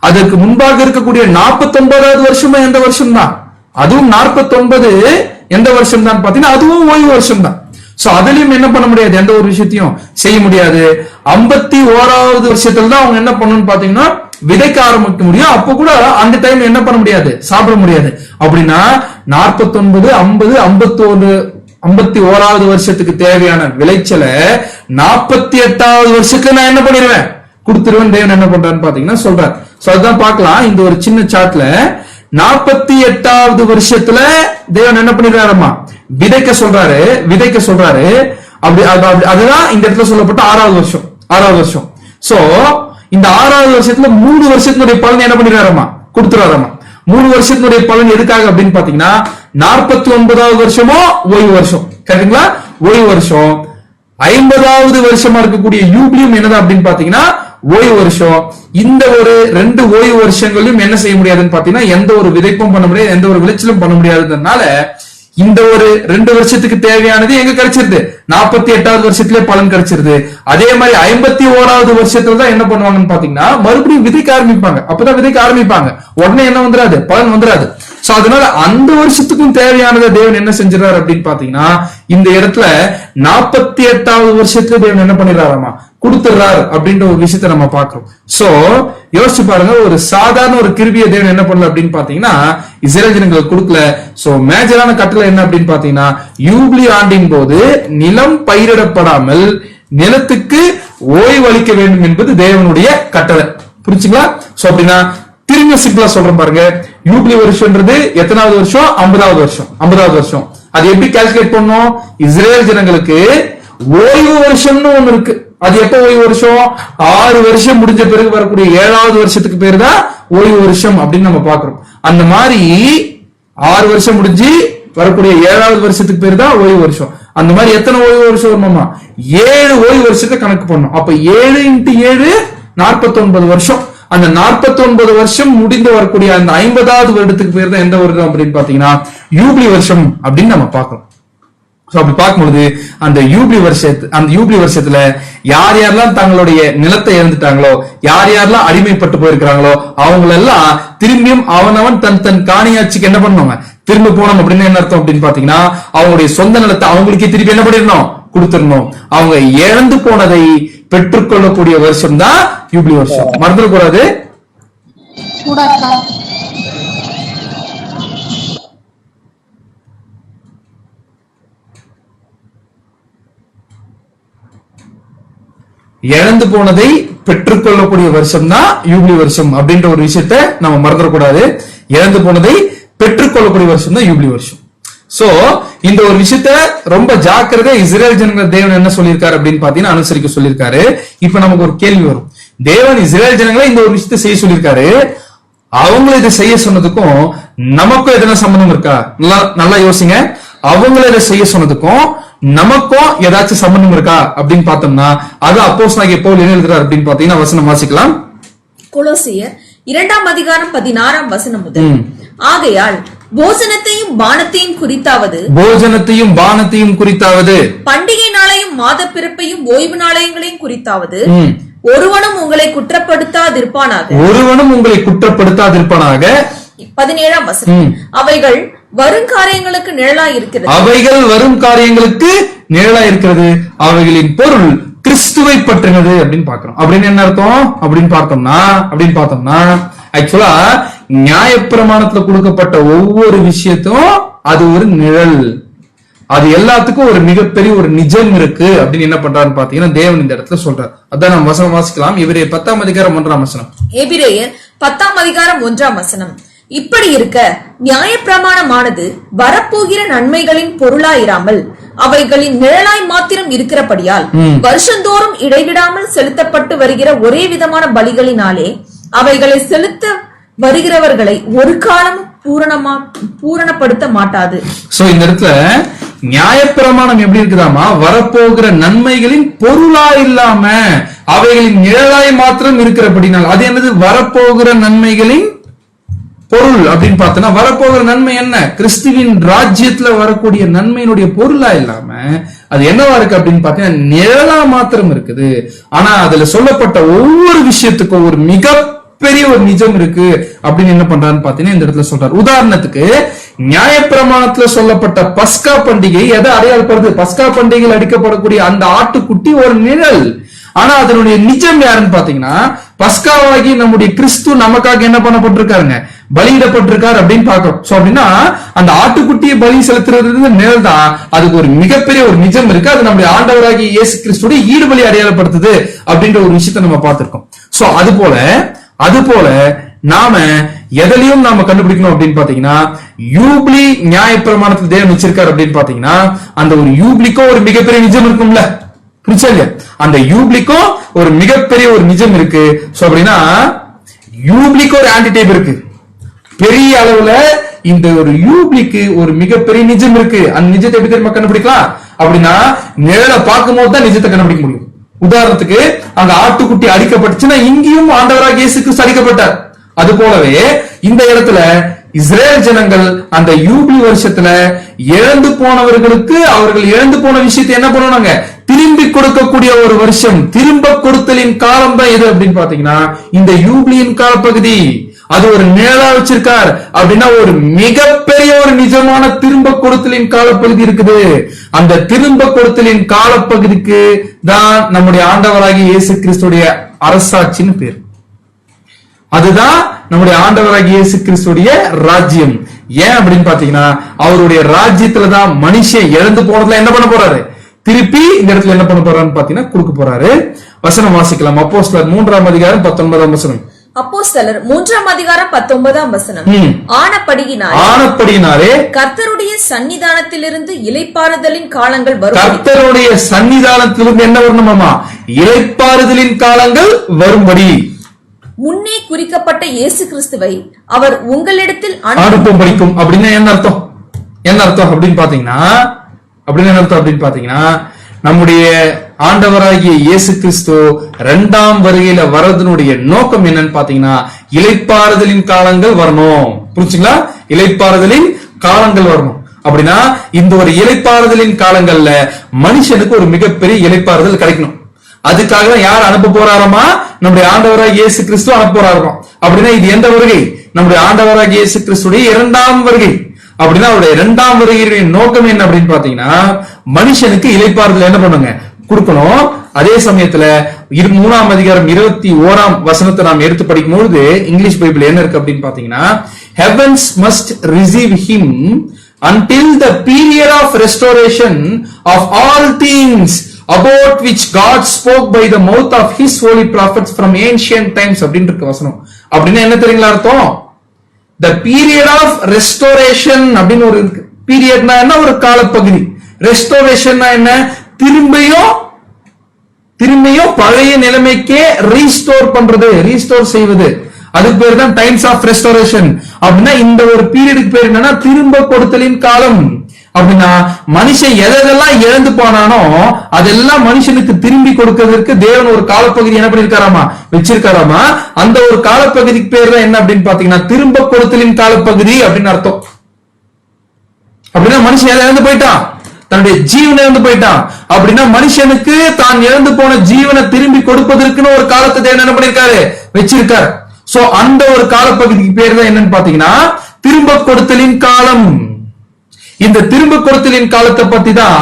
A: அதற்கு முன்பாக இருக்கக்கூடிய 49வது வருஷமும் எந்த வருஷம் தான்? அதுவும் 49 எந்த வருஷம் தான் பாத்தீங்கன்னா அதுவும் ஓய்வு வருஷம் தான். சோ அதுலயும் என்ன பண்ண முடியாது? எந்த ஒரு விஷயத்தையும் செய்ய முடியாது. 51வது வருஷத்துல தான் அவங்க என்ன பண்ணணும்னு பாத்தீங்கன்னா விதைக்க ஆரம்பிக்க முடியும். அப்ப கூட அந்த டைம் என்ன பண்ண முடியாது? சாப்பிட முடியாது. அப்படின்னா 49, 50, 51வது வருஷத்துக்கு தேவையான விளைச்சலை 48வது வருஷத்துல நான் என்ன பண்ணிடுவேன்? கொடுத்துருவேன். தேவன் என்ன பண்றான்னு பாத்தீங்கன்னா சொல்றாரு. சோ அதுதான் பார்க்கலாம் இந்த ஒரு சின்ன சாட்ல. 48வது வருஷத்துல தேவன் என்ன பண்ணிடுறாருமா? விதைக்க சொல்றாரு. அப்படி அதுதான் இந்த இடத்துல சொல்லப்பட்ட 6வது வருஷம். சோ இந்த 6வது வருஷத்துல 3 வருஷத்தினுடைய பலன் என்ன பண்ணிடுறாருமா? கொடுத்துறாருமா. 3 வருஷத்தினுடைய பலன் எதுக்காக அப்படின்னு பாத்தீங்கன்னா, 49வது வருஷமோ ஓய்வு வருஷம், கரெக்டுங்களா? ஓய்வு வருஷம். 50வது வருஷமா இருக்கக்கூடிய யூப்ளியும் என்னதான் அப்படின்னு பாத்தீங்கன்னா ஓய்வு வருஷம். இந்த ஒரு 2 ஓய்வு வருஷங்களையும் என்ன செய்ய முடியாதுன்னு பாத்தீங்கன்னா எந்த ஒரு விதைப்பும் பண்ண முடியாது, எந்த ஒரு விளைச்சலும் பண்ண முடியாதுன்றதுனால இந்த ஒரு 2 வருஷத்துக்கு தேவையானது எங்க கிடைச்சிருது? 48வது வருஷத்திலே பலன் கிடைச்சிருது. அதே மாதிரி 51வது வருஷத்துல தான் என்ன பண்ணுவாங்கன்னு பாத்தீங்கன்னா மறுபடியும் விதைக்க ஆரம்பிப்பாங்க. அப்பதான் விதைக்க ஆரம்பிப்பாங்க, உடனே என்ன வந்துடாது? பலன் வந்துடாது. சோ அதனால அந்த வருஷத்துக்கும் தேவையானதை தேவன் என்ன செஞ்சிடறாரு அப்படின்னு பாத்தீங்கன்னா இந்த இடத்துல 48வது வருஷத்துல தேவன் என்ன பண்ணிடுறாராமா? கொடுத்துடுறாரு அப்படின்ற ஒரு விஷயத்த நம்ம பாக்குறோம். சோ யோசிச்சு பாருங்க, ஒரு சாதாரண ஒரு கிருபியை தேவன் என்ன பண்ணல அப்படின்னு பாத்தீங்கன்னா இஸ்ரேல் ஜனங்களுக்கு கொடுக்கல. சோ மேஜரான கட்டளை என்ன அப்படின்னு பாத்தீங்கன்னா, யூப்ளி ஆண்டின் போது நிலம் பயிரிடப்படாமல் நிலத்துக்கு ஓய்வு அளிக்க வேண்டும் என்பது தேவனுடைய கட்டளை. புரிச்சுங்களா? சோ அப்படின்னா திரும்ப சிம்பிளா சொல்றேன் பாருங்க. யூப்ளி வருஷம்ன்றது எத்தனாவது வருஷம்? 50வது வருஷம். அது எப்படி கால்குலேட் பண்ணோம்? இஸ்ரேல் ஜனங்களுக்கு ஓய்வு வருஷம்னு ஒண்ணு இருக்கு. அது எப்ப ஓய்வு வருஷம்? 6 வருஷம் முடிஞ்ச பிறகு வரக்கூடிய 7வது வருஷத்துக்கு பேரு தான் ஓய்வு வருஷம் அப்படின்னு நம்ம பாக்குறோம். அந்த மாதிரி 6 வருஷம் முடிஞ்சு வரக்கூடிய 7வது வருஷத்துக்கு பேரு தான் ஓய்வு வருஷம். அந்த மாதிரி எத்தனை ஓய்வு வருஷம் வருமாமா? 7 ஓய்வு வருஷத்தை கணக்கு பண்ணும். அப்ப 7x7 49 வருஷம். அந்த 49 வருஷம் முடிந்து வரக்கூடிய அந்த 50வது வருடத்துக்கு பேர் தான் எந்த வருடம் அப்படின்னு பாத்தீங்கன்னா யூப்ளி வருஷம் அப்படின்னு நம்ம பாக்குறோம். அப்படி பார்க்கும்போது அந்த யூப்ளி வருஷத்துல யார் யாரெல்லாம் தங்களுடைய நிலத்தை இழந்துட்டாங்களோ, யார் யாரெல்லாம் அடிமைப்பட்டு போயிருக்கிறாங்களோ அவங்களெல்லாம் திரும்பியும் அவனவன் தன் காணியாட்சிக்கு என்ன பண்ணுவாங்க? திரும்ப போனோம் அப்படின்னு என்ன அர்த்தம் அப்படின்னு பாத்தீங்கன்னா அவங்களுடைய சொந்த நிலத்தை அவங்களுக்கே திருப்பி என்ன பண்ணிடணும்? கொடுத்துடணும். அவங்க இழந்து போனதை பெற்றுக்கொள்ளக்கூடிய வருஷம் தான் யூப்ளி வருஷம். மறந்துடக்கூடாது. இழந்து போனதை பெற்றுக்கொள்ளக்கூடிய வருஷம் தான் யூப்ளி வருஷம் அப்படின்ற ஒரு விஷயத்த நம்ம மறந்துடக்கூடாது. இழந்து போனதை பெற்றுக்கொள்ளக்கூடிய வருஷம் தான் யூப்ளி வருஷம். சோ இந்த ஒரு விஷயத்த ரொம்ப ஜாக்கிரதை இஸ்ரேல் ஜனங்கள் தேவன் என்ன சொல்லியிருக்காரு அப்படின்னு பாத்தீங்கன்னா அனுசரிக்க சொல்லியிருக்காரு. இப்ப நமக்கு ஒரு கேள்வி வரும், தேவன் இஸ்ரேல் ஜனங்களை இந்த ஒரு விஷயத்த செய்ய சொல்லியிருக்காரு, அவங்களை இதை செய்ய சொன்னதுக்கும் நமக்கும் எதனா சம்பந்தம் இருக்கா? நல்லா யோசிங்க. அவங்கள இதை செய்ய சொன்னதுக்கும் நமக்கும் ஏதாச்சும் சம்பந்தம் இருக்கா அப்படின்னு பார்த்தோம்னா அது அப்போஸ்தலனாகிய பவுல் என்ன எழுதுறார் அப்படின்னு பாத்தீங்கன்னா வசனம் வாசிக்கலாம்.
B: கொலோசியர் 2ஆம் அதிகாரம் 16ஆம் வசனம் முதல். ஆகையால் போஜனத்தையும் பானத்தையும் குறித்தாவது பண்டிகை நாளையும் மாத பிறப்பையும் ஓய்வு நாளையங்களையும் குறித்தாவது ஒருவனும் உங்களை குற்றப்படுத்தாதிருப்பானாக. 17ஆம் வசனம். அவைகள் வரும் காரியங்களுக்கு நிழலாயிருக்கிறது. அவைகளின் பொருள் கிறிஸ்துவை பற்றினது அப்படின்னு பாக்குறோம். அப்படின்னு என்ன அர்த்தம் அப்படின்னு பார்த்தோம்னா ஆக்சுவலா நியாயப்பிரமாணத்துல கொடுக்கப்பட்ட ஒவ்வொரு விஷயத்தும் அது ஒரு நிழல். அது எல்லாத்துக்கும் ஒரு மிகப்பெரிய ஒரு நிஜம் இருக்கு அப்படின்னு என்ன பண்றாருன்னு பாத்தீங்கன்னா தேவன் இந்த இடத்துல சொல்றாரு. அதான் நம்ம வசனம் வாசிக்கலாம். எபிரேயர் 10ஆம் அதிகாரம் 1ஆம் வசனம். எபிரேயர் 10ஆம் அதிகாரம் 1ஆம் வசனம். இப்படி இருக்க நியாயப்பிரமாணமானது வரப்போகிற நன்மைகளின் பொருளாயிராமல் அவைகளின் நிழலாய் மாத்திரம் இருக்கிறபடியால் வருஷந்தோறும் இடைவிடாமல் செலுத்தப்பட்டு வருகிற ஒரே விதமான பலிகளினாலே அவைகளை செலுத்த வருகிறவர்களை ஒரு காலமும் பூரணப்படுத்த மாட்டாது. சோ இந்த இடத்துல நியாயப்பிரமாணம் எப்படி இருக்குதாமா, வரப்போகிற நன்மைகளின் பொருளா இல்லாம அவைகளின் நிழலாய் மாத்திரம் இருக்கிறபடினால். அது என்னது வரப்போகிற நன்மைகளின் பொருள் அப்படின்னு பார்த்தோம்னா வரப்போகிற நன்மை என்ன, கிறிஸ்துவின் ராஜ்யத்துல வரக்கூடிய நன்மையினுடைய பொருளா இல்லாம அது என்னவா இருக்கு அப்படின்னு பாத்தீங்கன்னா நிழலா மாத்திரம் இருக்குது. ஆனா அதுல சொல்லப்பட்ட ஒவ்வொரு விஷயத்துக்கும் ஒரு மிகப்பெரிய ஒரு நிஜம் இருக்கு அப்படின்னு என்ன பண்றாருன்னு பாத்தீங்கன்னா இந்த இடத்துல சொல்றாரு. உதாரணத்துக்கு நியாயப்பிரமாணத்துல சொல்லப்பட்ட பஸ்கா பண்டிகை எதை அடையாளப்படுது, பஸ்கா பண்டிகையில் அடிக்கப்படக்கூடிய அந்த ஆட்டுக்குட்டி ஒரு நிழல். ஆனா அதனுடைய நிஜம் யாருன்னு பாத்தீங்கன்னா பஸ்காவாகி நம்முடைய கிறிஸ்து நமக்காக என்ன பண்ணப்பட்டிருக்காருங்க, பலியிடப்பட்டிருக்காரு அப்படின்னு பாக்குறோம். சோ அப்படின்னா அந்த ஆட்டுக்குட்டியை பலி செலுத்துறது நிழல் தான், அதுக்கு ஒரு மிகப்பெரிய ஒரு நிஜம் இருக்கு. அது நம்முடைய ஆண்டவராகிய இயேசு கிறிஸ்துடைய ஈடுபலி அடையாளப்படுத்துது அப்படின்ற ஒரு விஷயத்தை நம்ம பார்த்திருக்கோம். சோ அது போல நாம எதிலையும் நாம கண்டுபிடிக்கணும் அப்படின்னு பாத்தீங்கன்னா யூப்ளி நியாயப்பிரமாணத்துல தேவன் வச்சிருக்காரு அப்படின்னு பாத்தீங்கன்னா அந்த ஒரு யூப்ளிக்கும் ஒரு மிகப்பெரிய நிஜம் இருக்கும்ல, புரிச்சா இல்லையா? அந்த யூப்ளிக்கும் ஒரு மிகப்பெரிய ஒரு நிஜம் இருக்கு. சோ அப்படின்னா யூப்ளிக்கு ஒரு ஆன்டிடைப் இருக்கு பெரிய அளவுல, இந்த ஒரு யூப்ளிக்கு ஒரு மிகப்பெரிய நிஜம் இருக்கு. அந்த நிஜத்தை எப்படி தெரியுமா கண்டுபிடிக்கலாம் அப்படின்னா நிழலை பார்க்கும் போது தான் நிஜத்தை கண்டுபிடிக்க முடியும். உதாரணத்துக்கு அங்க ஆட்டுக்குட்டி அடிக்கப்பட்டுச்சுன்னா இங்கேயும் ஆண்டவராகிய இயேசு கிறிஸ்து அடிக்கப்பட்டார். அது போலவே இந்த இடத்துல இஸ்ரேல் ஜனங்கள் அந்த யூப்ளி வருஷத்துல இழந்து போனவர்களுக்கு அவர்கள் இழந்து போன விஷயத்தை என்ன பண்ணுவாங்க, திரும்பி கொடுக்கக்கூடிய ஒரு வருஷம், திரும்ப கொடுத்தலின் காலம் தான் எது அப்படின்னு பாத்தீங்கன்னா இந்த யூப்ளியின் காலப்பகுதி. அது ஒரு நிழலா வச்சிருக்கார் அப்படின்னா ஒரு மிகப்பெரிய ஒரு நிஜமான திரும்ப கொடுத்தலின் காலப்பகுதி இருக்குது. அந்த திரும்ப கொடுத்தலின் காலப்பகுதிக்கு தான் நம்முடைய ஆண்டவராகிய இயேசு கிறிஸ்துடைய அரசாட்சின்னு பேர். அதுதான் நம்முடைய ஆண்டவராகிய இயேசு கிறிஸ்துடைய ராஜ்யம். ஏன் அப்படின்னு பாத்தீங்கன்னா அவருடைய ராஜ்யத்துலதான் மனுஷன் இழந்து போனதுல என்ன பண்ண போறாரு, திருப்பி இந்த இடத்துல என்ன பண்ண போறாருன்னு பாத்தீங்கன்னா கொடுக்க போறாரு. வசனம் வாசிக்கலாம். அப்போஸ்தலர் 3ஆம் அதிகாரம் 19ஆம் வசனம். அப்போஸ்தலர் 3ஆம் அதிகாரம் 19ஆம் வசனம். ஆனப்படியினாலே கர்த்தருடைய சன்னிதானத்திலிருந்து இளைப்பாறுதலின் காலங்கள் வரும். கர்த்தருடைய சன்னிதானத்திலிருந்து என்ன வரணுமாமா, இளைப்பாறுதலின் காலங்கள் வரும்படி முன்னே குறிக்கப்பட்ட இயேசு கிறிஸ்துவை அவர் உங்களிடத்தில் அனுப்பும்படிக்கும். அப்படின்னா என்ன அர்த்தம், அப்படின்னு பாத்தீங்கன்னா நம்முடைய ஆண்டவராகிய இயேசு கிறிஸ்து 2ஆம் வருகையில வர்றதனுடைய நோக்கம் என்னன்னு பாத்தீங்கன்னா இளைப்பாறுதலின் காலங்கள் வரணும். புரிச்சுங்களா, இளைப்பாறுதலின் காலங்கள் வரணும். அப்படின்னா இந்த ஒரு இளைப்பாறுதலின் காலங்கள்ல மனுஷனுக்கு ஒரு மிகப்பெரிய இளைப்பாறுதல் கிடைக்கணும். அதுக்காக யார் அனுப்ப போறாரமா, நம்முடைய ஆண்டவராகிய இயேசு கிறிஸ்து அனுப்ப போறாராம். அப்படின்னா இது எந்த வருகை, நம்முடைய ஆண்டவராகிய இயேசு கிறிஸ்துடைய 2ஆம் வருகை. அப்படின்னா அவருடைய 2ஆம் வருகையுடைய நோக்கம் என்ன அப்படின்னு பாத்தீங்கன்னா மனுஷனுக்கு இளைப்பாறுதல் என்ன பண்ணுங்க, கொடுக்கணும். அதே சமயத்துல 3ஆம் அதிகாரம் 21ஆம் வசனத்தை நாம் எடுத்து படிக்கும் பொழுது இங்கிலீஷ் பைபிள் என்ன இருக்கு அப்படின்னு பாத்தீங்கன்னா heavens must receive him until the period of restoration of all things about which God spoke by the mouth of his holy prophets from ancient times அப்படின்னு இருக்கு வசனம். அப்படின்னா என்ன தெரியுங்களா அர்த்தம், the period of restoration அப்படின்னு ஒரு பீரியட்னா என்ன, ஒரு காலப்பகுதி. ரெஸ்டோரேஷன் என்ன, திரும்பியும் பழைய நிலைமைக்கே ரீஸ்டோர் பண்றது, ரீஸ்டோர் செய்வது. அதுக்கு பேர் தான் டைம்ஸ் ஆஃப் ரெஸ்டோரேஷன். அப்படின்னா இந்த ஒரு பீரியடுக்கு பேர் என்னன்னா திரும்ப கொடுத்தலின் காலம்.
A: அப்படின்னா மனுஷன் எதெல்லாம் இழந்து போனானோ அதெல்லாம் மனுஷனுக்கு திரும்பி கொடுக்கிறதுக்கு தேவன் ஒரு காலப்பகுதி என்ன பண்ணிருக்காராமா, வச்சிருக்காராமா. அந்த ஒரு காலப்பகுதிக்கு பேர் தான் என்ன அப்படின்னு பாத்தீங்கன்னா திரும்ப கொடுத்தலின் காலப்பகுதி அப்படின்னு அர்த்தம். அப்படின்னா மனுஷன் எதை இழந்து போயிட்டான், தன்னுடைய ஜீவனை இழந்து போயிட்டான். அப்படின்னா மனுஷனுக்கு தான் இழந்து போன ஜீவனை திரும்பி கொடுப்பதற்குன்னு ஒரு காலத்தை தேவன் என்ன பண்ணிருக்காரு, வச்சிருக்காரு. சோ அந்த ஒரு காலப்பகுதிக்கு பேர் தான் என்னன்னு பாத்தீங்கன்னா திரும்ப கொடுத்தலின் காலம். இந்த திரும்ப கொடுத்தலின் காலத்தை பத்தி தான்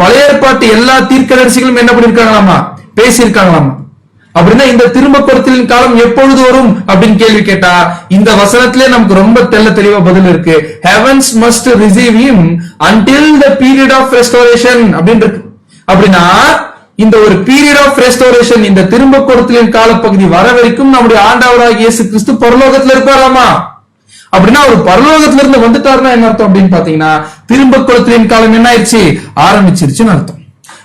A: பழைய ஏற்பாட்டு எல்லா தீர்க்கதரிசிகளும் என்ன பண்ணிருக்காங்களாமா, பேசியிருக்காங்களாமா. அப்படின்னா இந்த திரும்ப கொடுத்தலின் காலம் எப்பொழுது வரும் அப்படின்னு கேள்வி கேட்டா இந்த வசனத்திலே நமக்கு ரொம்ப தெளிவா பதில் இருக்கு. Heavens must receive him until the period of restoration அப்படின்னு இருக்கு. அப்படின்னா இந்த ஒரு பீரியட் ஆஃப் ரெஸ்டோரேஷன், இந்த திரும்ப கொடுத்தலின் காலப்பகுதி வர வரைக்கும் நம்முடைய ஆண்டவராகிய இயேசு கிறிஸ்து பரலோகத்துல இருப்பாராமா. அப்படின்னா ஒரு பரலோகத்துல இருந்து வந்துட்டாருன்னா என்ன அர்த்தம் அப்படின்னு பாத்தீங்கன்னா திரும்ப கொடுத்தலின் காலம் என்ன ஆயிடுச்சு, ஆரம்பிச்சிருச்சுன்னு அர்த்தம்.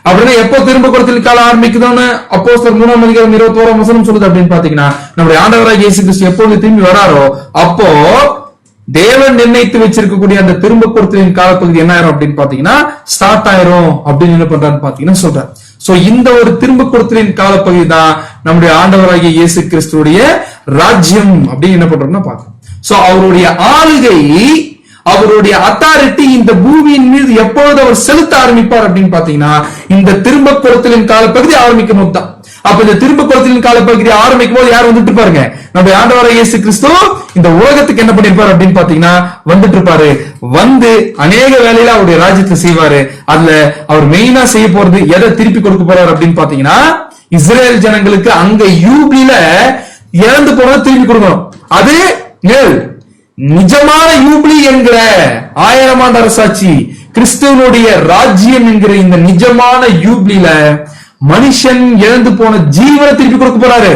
A: அப்படின்னா எப்போ திரும்ப கொடுத்தலின் காலம் ஆரம்பிக்குதுன்னு அப்போஸ்தலர் 3:21 சொல்லுது அப்படின்னு பாத்தீங்கன்னா நம்முடைய ஆண்டவராகிய இயேசு கிறிஸ்து எப்பொழுது திரும்பி வராரோ அப்போ தேவன் நிர்ணயித்து வச்சிருக்கக்கூடிய அந்த திரும்ப கொடுத்தலின் காலப்பகுதி என்ன ஆயிரும் அப்படின்னு பாத்தீங்கன்னா ஸ்டார்ட் ஆயிரும் அப்படின்னு என்ன பண்றான்னு பாத்தீங்கன்னா சொல்றாரு. சோ இந்த ஒரு திரும்ப கொடுத்தலின் காலப்பகுதி தான் நம்முடைய ஆண்டவராகிய இயேசு கிறிஸ்துடைய ராஜ்யம் அப்படின்னு என்ன பண்றோம்னா பாக்கணும். சோ அவருடைய ஆளுகை, அவருடைய அத்தாரிட்டி இந்த பூமியின் மீது எப்பொழுது அவர் செலுத்த ஆரம்பிப்பார் அப்படின்னு பாத்தீங்கன்னா இந்த திரும்ப கொடுத்தலின் காலப்பகுதி ஆரம்பிக்கும் போது தான். அப்ப இந்த திரும்ப கொடுத்தலின் காலப்பகுதி ஆரம்பிக்கும் போது யார் வந்துட்டு பாருங்க, நம்முடைய ஆண்டவராகிய இயேசு கிறிஸ்து இந்த உலகத்துக்கு என்ன பண்ணிருப்பாரு அப்படின்னு பாத்தீங்கன்னா வந்துட்டு இருப்பாரு. வந்து அநேக வேலையில அவருடைய ராஜ்யத்தை செய்வாரு. அதுல அவர் மெயினா செய்ய போறது எதை திருப்பி கொடுக்க போறாரு அப்படின்னு பாத்தீங்கன்னா இஸ்ரேல் ஜனங்களுக்கு அங்க யூபில இறந்து போனதை திருப்பி கொடுக்கணும். அது நிஜமான யூபிலி என்கிற 1000 ஆண்டு அரசாட்சி, கிறிஸ்துவனுடைய ராஜ்யம் என்கிற இந்த நிஜமான யூபிலில மனுஷன் இழந்து போன ஜீவனை திருப்பி கொடுக்க போறாரு.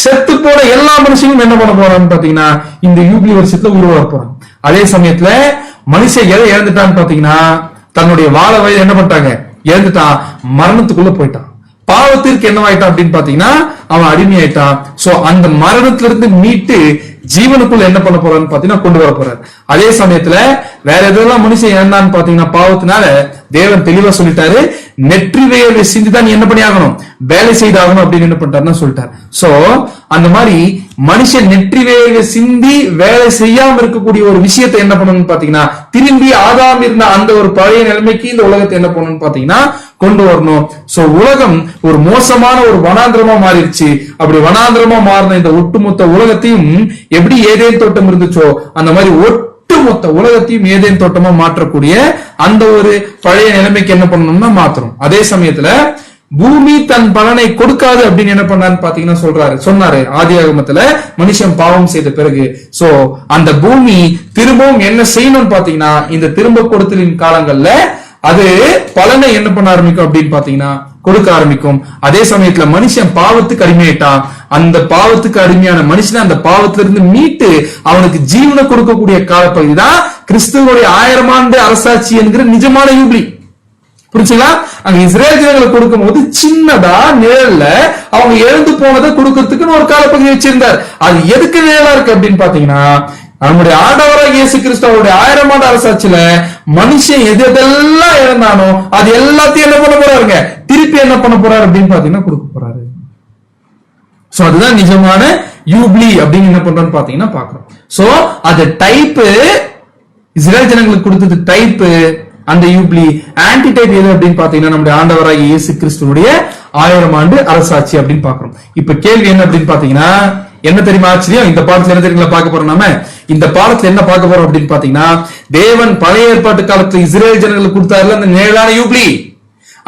A: செத்து போன எல்லா மனுஷனும் என்ன பண்ண போறான்னு பாத்தீங்கன்னா இந்த யூபிலி வருஷத்துல உருவாக போறாங்க. அதே சமயத்துல மனுஷன் எதை இழந்துட்டான்னு பாத்தீங்கன்னா தன்னுடைய வாழ வயது என்ன பண்ணிட்டாங்க, இழந்துட்டான், மரணத்துக்குள்ள போயிட்டான். பாவத்திற்கு என்னவாயிட்டான் அப்படின்னு பாத்தீங்கன்னா அவன் அடிமையாயிட்டான். சோ அந்த மரணத்திலிருந்து மீட்டு ஜீவனுக்குள்ள என்ன பண்ண போறான்னு பாத்தீங்கன்னா கொண்டு வர போறாரு. அதே சமயத்துல வேற எதெல்லாம் மனுஷன் இழந்தான்னு பாத்தீங்கன்னா பாவத்தினால தேவன் தெளிவா சொல்லிட்டாரு, நெற்றி வேர்வை சிந்தி தான் நீ என்ன பண்ணி ஆகணும், வேலை செய்தாகணும் அப்படின்னு என்ன பண்ணிட்டாருன்னு சொல்லிட்டாரு. சோ அந்த மாதிரி மனுஷன் நெற்றி வேர்வை சிந்தி வேலை செய்யாம இருக்கக்கூடிய ஒரு விஷயத்தை என்ன பண்ணணும்னு பாத்தீங்கன்னா திரும்பி ஆதாம் இருந்த அந்த ஒரு பழைய நிலைமைக்கு இந்த உலகத்தை என்ன பண்ணணும்னு பாத்தீங்கன்னா கொண்டு வரணும். சோ உலகம் ஒரு மோசமான ஒரு வனாந்திரமா மாறிடுச்சு. அப்படி வனாந்திரமா மாறின இந்த ஒட்டுமொத்த உலகத்தையும் எப்படி ஏதேன் தோட்டம் இருந்துச்சோ அந்த மாதிரி ஒட்டுமொத்த உலகத்தையும் ஏதேன் தோட்டமா மாற்றக்கூடிய அந்த ஒரு பழைய நிலைமைக்கு என்ன பண்ணணும்னா மாத்தணும். அதே சமயத்துல பூமி தன் பலனை கொடுக்காது அப்படின்னு என்ன பண்ணான்னு பாத்தீங்கன்னா சொன்னாரு ஆதியாகமத்துல மனுஷன் பாவம் செய்த பிறகு. சோ அந்த பூமி திரும்பவும் என்ன செய்யணும்னு பாத்தீங்கன்னா இந்த திரும்ப கொடுத்தலின் காலங்கள்ல அது பலனை என்ன பண்ண ஆரம்பிக்கும் அப்படின்னு பாத்தீங்கன்னா கொடுக்க ஆரம்பிக்கும். அதே சமயத்துல மனுஷன் பாவத்துக்கு அடிமையாயிட்டான். அந்த பாவத்துக்கு அடிமையான மனுஷனை அந்த பாவத்துல இருந்து மீட்டு அவனுக்கு ஜீவனை கொடுக்கக்கூடிய காலப்பகுதி தான் கிறிஸ்துவோடைய 1000 ஆண்டு அரசாட்சி என்கிற நிஜமான யூபிலி. புரிச்சுங்களா? அங்க இஸ்ரேல் ஜனங்களை கொடுக்கும் போது சின்னதா நிழல்ல அவங்க எழுந்து போனதை கொடுக்கறதுக்குன்னு ஒரு காலப்பகுதி வச்சிருந்தார். அது எதுக்கு நிழலா இருக்கு அப்படின்னு பாத்தீங்கன்னா நம்முடைய ஆண்டவராகிய இயேசு கிறிஸ்துவோட 1000 ஆண்டு அரசாட்சியில மனுஷன் எதெல்லாம் இழந்தானோ அது எல்லாத்தையும் என்ன பண்ண போறாருங்க, திருப்பி என்ன பண்ண போறாரு அப்படின்னு பாத்தீங்கன்னா கொடுக்க போறாரு. சோ அதுதான் நிஜமான யூபிலி அப்படின்னு என்ன பண்றோம்னு பாத்தீங்கன்னா பாக்குறோம். சோ அது டைப் இஸ்ரேல் ஜனங்களுக்கு கொடுத்தது டைப் அந்த யூபிலி. ஆன்டி டைப் எது அப்படின்னு பாத்தீங்கன்னா நம்முடைய ஆண்டவராகிய இயேசு கிறிஸ்துவோடைய 1000 ஆண்டு அரசாட்சி அப்படின்னு பாக்குறோம். இப்ப கேள்வி என்ன அப்படின்னு பாத்தீங்கன்னா என்ன தெரியுமா ஆச்சரியம், இந்த பாடத்துல என்ன தெரியுங்களா பார்க்க போறோம் நாம. இந்த பாடத்துல என்ன பார்க்க போறோம் அப்படின்னு பாத்தீங்கன்னா தேவன் பழைய ஏற்பாட்டு காலத்துல இஸ்ரேல் ஜனங்களுக்கு கொடுத்தாருல அந்த நிழலான யூபிலி,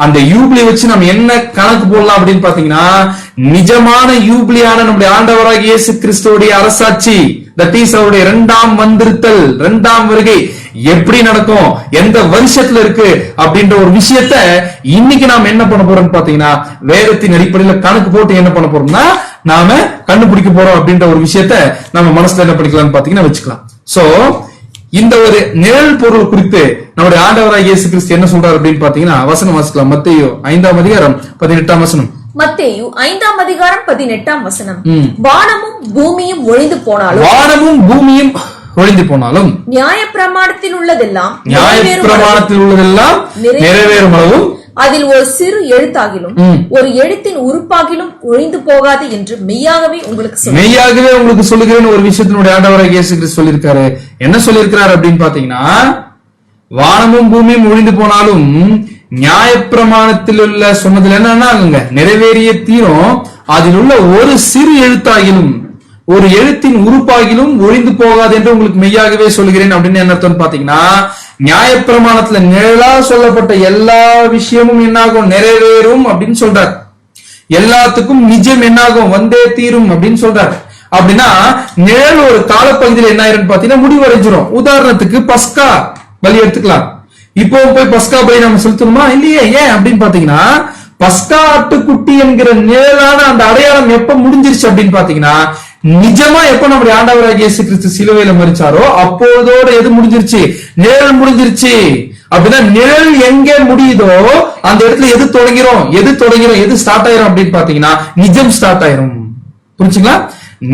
A: அந்த யூபிலி வச்சு நம்ம என்ன கணக்கு போடலாம் அப்படின்னு பாத்தீங்கன்னா நிஜமான யூபிலியான நம்முடைய ஆண்டவராகிய இயேசு கிறிஸ்துவோடைய அரசாட்சி, தட் இஸ் அவருடைய 2ஆம் வந்திருத்தல், 2ஆம் வருகை எப்படி நடக்கும், எந்த வருஷத்துல இருக்கு அப்படின்ற ஒரு விஷயத்த இன்னைக்கு நாம என்ன பண்ண போறோம்னு பாத்தீங்கன்னா வேதத்தின் அடிப்படையில கணக்கு போட்டு என்ன பண்ண போறோம்னா நாம கண்டுபிடிக்க போறோம் அப்படின்ற ஒரு விஷயத்த நம்ம மனசுல என்ன பண்ணிக்கலாம்னு பாத்தீங்கன்னா வச்சுக்கலாம். சோ இந்த ஒரு நிழல் பொருள் குறித்து நம்முடைய ஆண்டவராகிய இயேசு கிறிஸ்து என்ன சொல்றாரு அப்படின்னு பாத்தீங்கன்னா வசனம் வாசிக்கலாம். மத்தேயு 5ஆம் அதிகாரம் 18ஆம் வசனம்.
B: மத்தேயு 5ஆம் அதிகாரம் 18ஆம் வசனம். வானமும் பூமியும் ஒழிந்து போனாலும்,
A: வானமும் பூமியும் ஒழிந்து போனாலும்
B: நியாயப்பிரமாணத்தில் உள்ளதெல்லாம்
A: நியாயப்பிரமாணத்தில் உள்ளதெல்லாம் நிறைவேறும் அளவும்
B: அதில் ஒரு சிறு எழுத்தாகிலும் ஒரு எழுத்தின் உறுப்பாகிலும் ஒழிந்து போகாது என்று மெய்யாகவே உங்களுக்கு
A: சொல்லுகிறேன். ஒரு விஷயத்தினுடைய ஆண்டவராகிய இயேசு கிறிஸ்து சொல்லியிருக்காரு. என்ன சொல்லியிருக்கிறார் அப்படின்னு பாத்தீங்கன்னா, வானமும் பூமியும் ஒழிந்து போனாலும் நியாயப்பிரமாணத்தில் உள்ள சொன்னதுல என்னன்னா நிறைவேறிய தீரும் அதில் உள்ள ஒரு சிறு எழுத்தாகிலும் ஒரு எழுத்தின் உறுப்பாகிலும் ஒழிந்து போகாது என்று உங்களுக்கு மெய்யாகவே சொல்கிறேன் அப்படின்னு என்ன அர்த்தம் பாத்தீங்கன்னா, நியாயப்பிரமாணத்துல நிழலா சொல்லப்பட்ட எல்லா விஷயமும் என்னாகும், நிறைவேறும் அப்படின்னு சொல்றார். எல்லாத்துக்கும் நிஜம் என்னாகும், வந்தே தீரும் அப்படின்னு சொல்றாரு. அப்படின்னா நிழல் ஒரு காலப்பகுதியில் என்ன ஆயிரும் பாத்தீங்கன்னா முடிவடைஞ்சிரும். உதாரணத்துக்கு பஸ்கா பலி எடுத்துக்கலாம். இப்போ போய் பஸ்கா பலி நம்ம செலுத்தணுமா இல்லையே? ஏன் அப்படின்னு பாத்தீங்கன்னா, பஸ்கா ஆட்டுக்குட்டி என்கிற நிழலான அந்த அடையாளம் எப்ப முடிஞ்சிருச்சு அப்படின்னு பாத்தீங்கன்னா, நிஜமா எப்ப நம்முடைய ஆண்டவராகிய இயேசு கிறிஸ்து சிலுவையில மரிச்சாரோ அப்போதோட எது முடிஞ்சிருச்சு, நிழல் முடிஞ்சிருச்சு. அப்படின்னா நிழல் எங்க முடியுதோ அந்த இடத்துல எது தொடங்கிறோம் எது ஸ்டார்ட் ஆயிரும் அப்படின்னு பாத்தீங்கன்னா நிஜம் ஸ்டார்ட் ஆயிரும். புரிஞ்சுங்களா?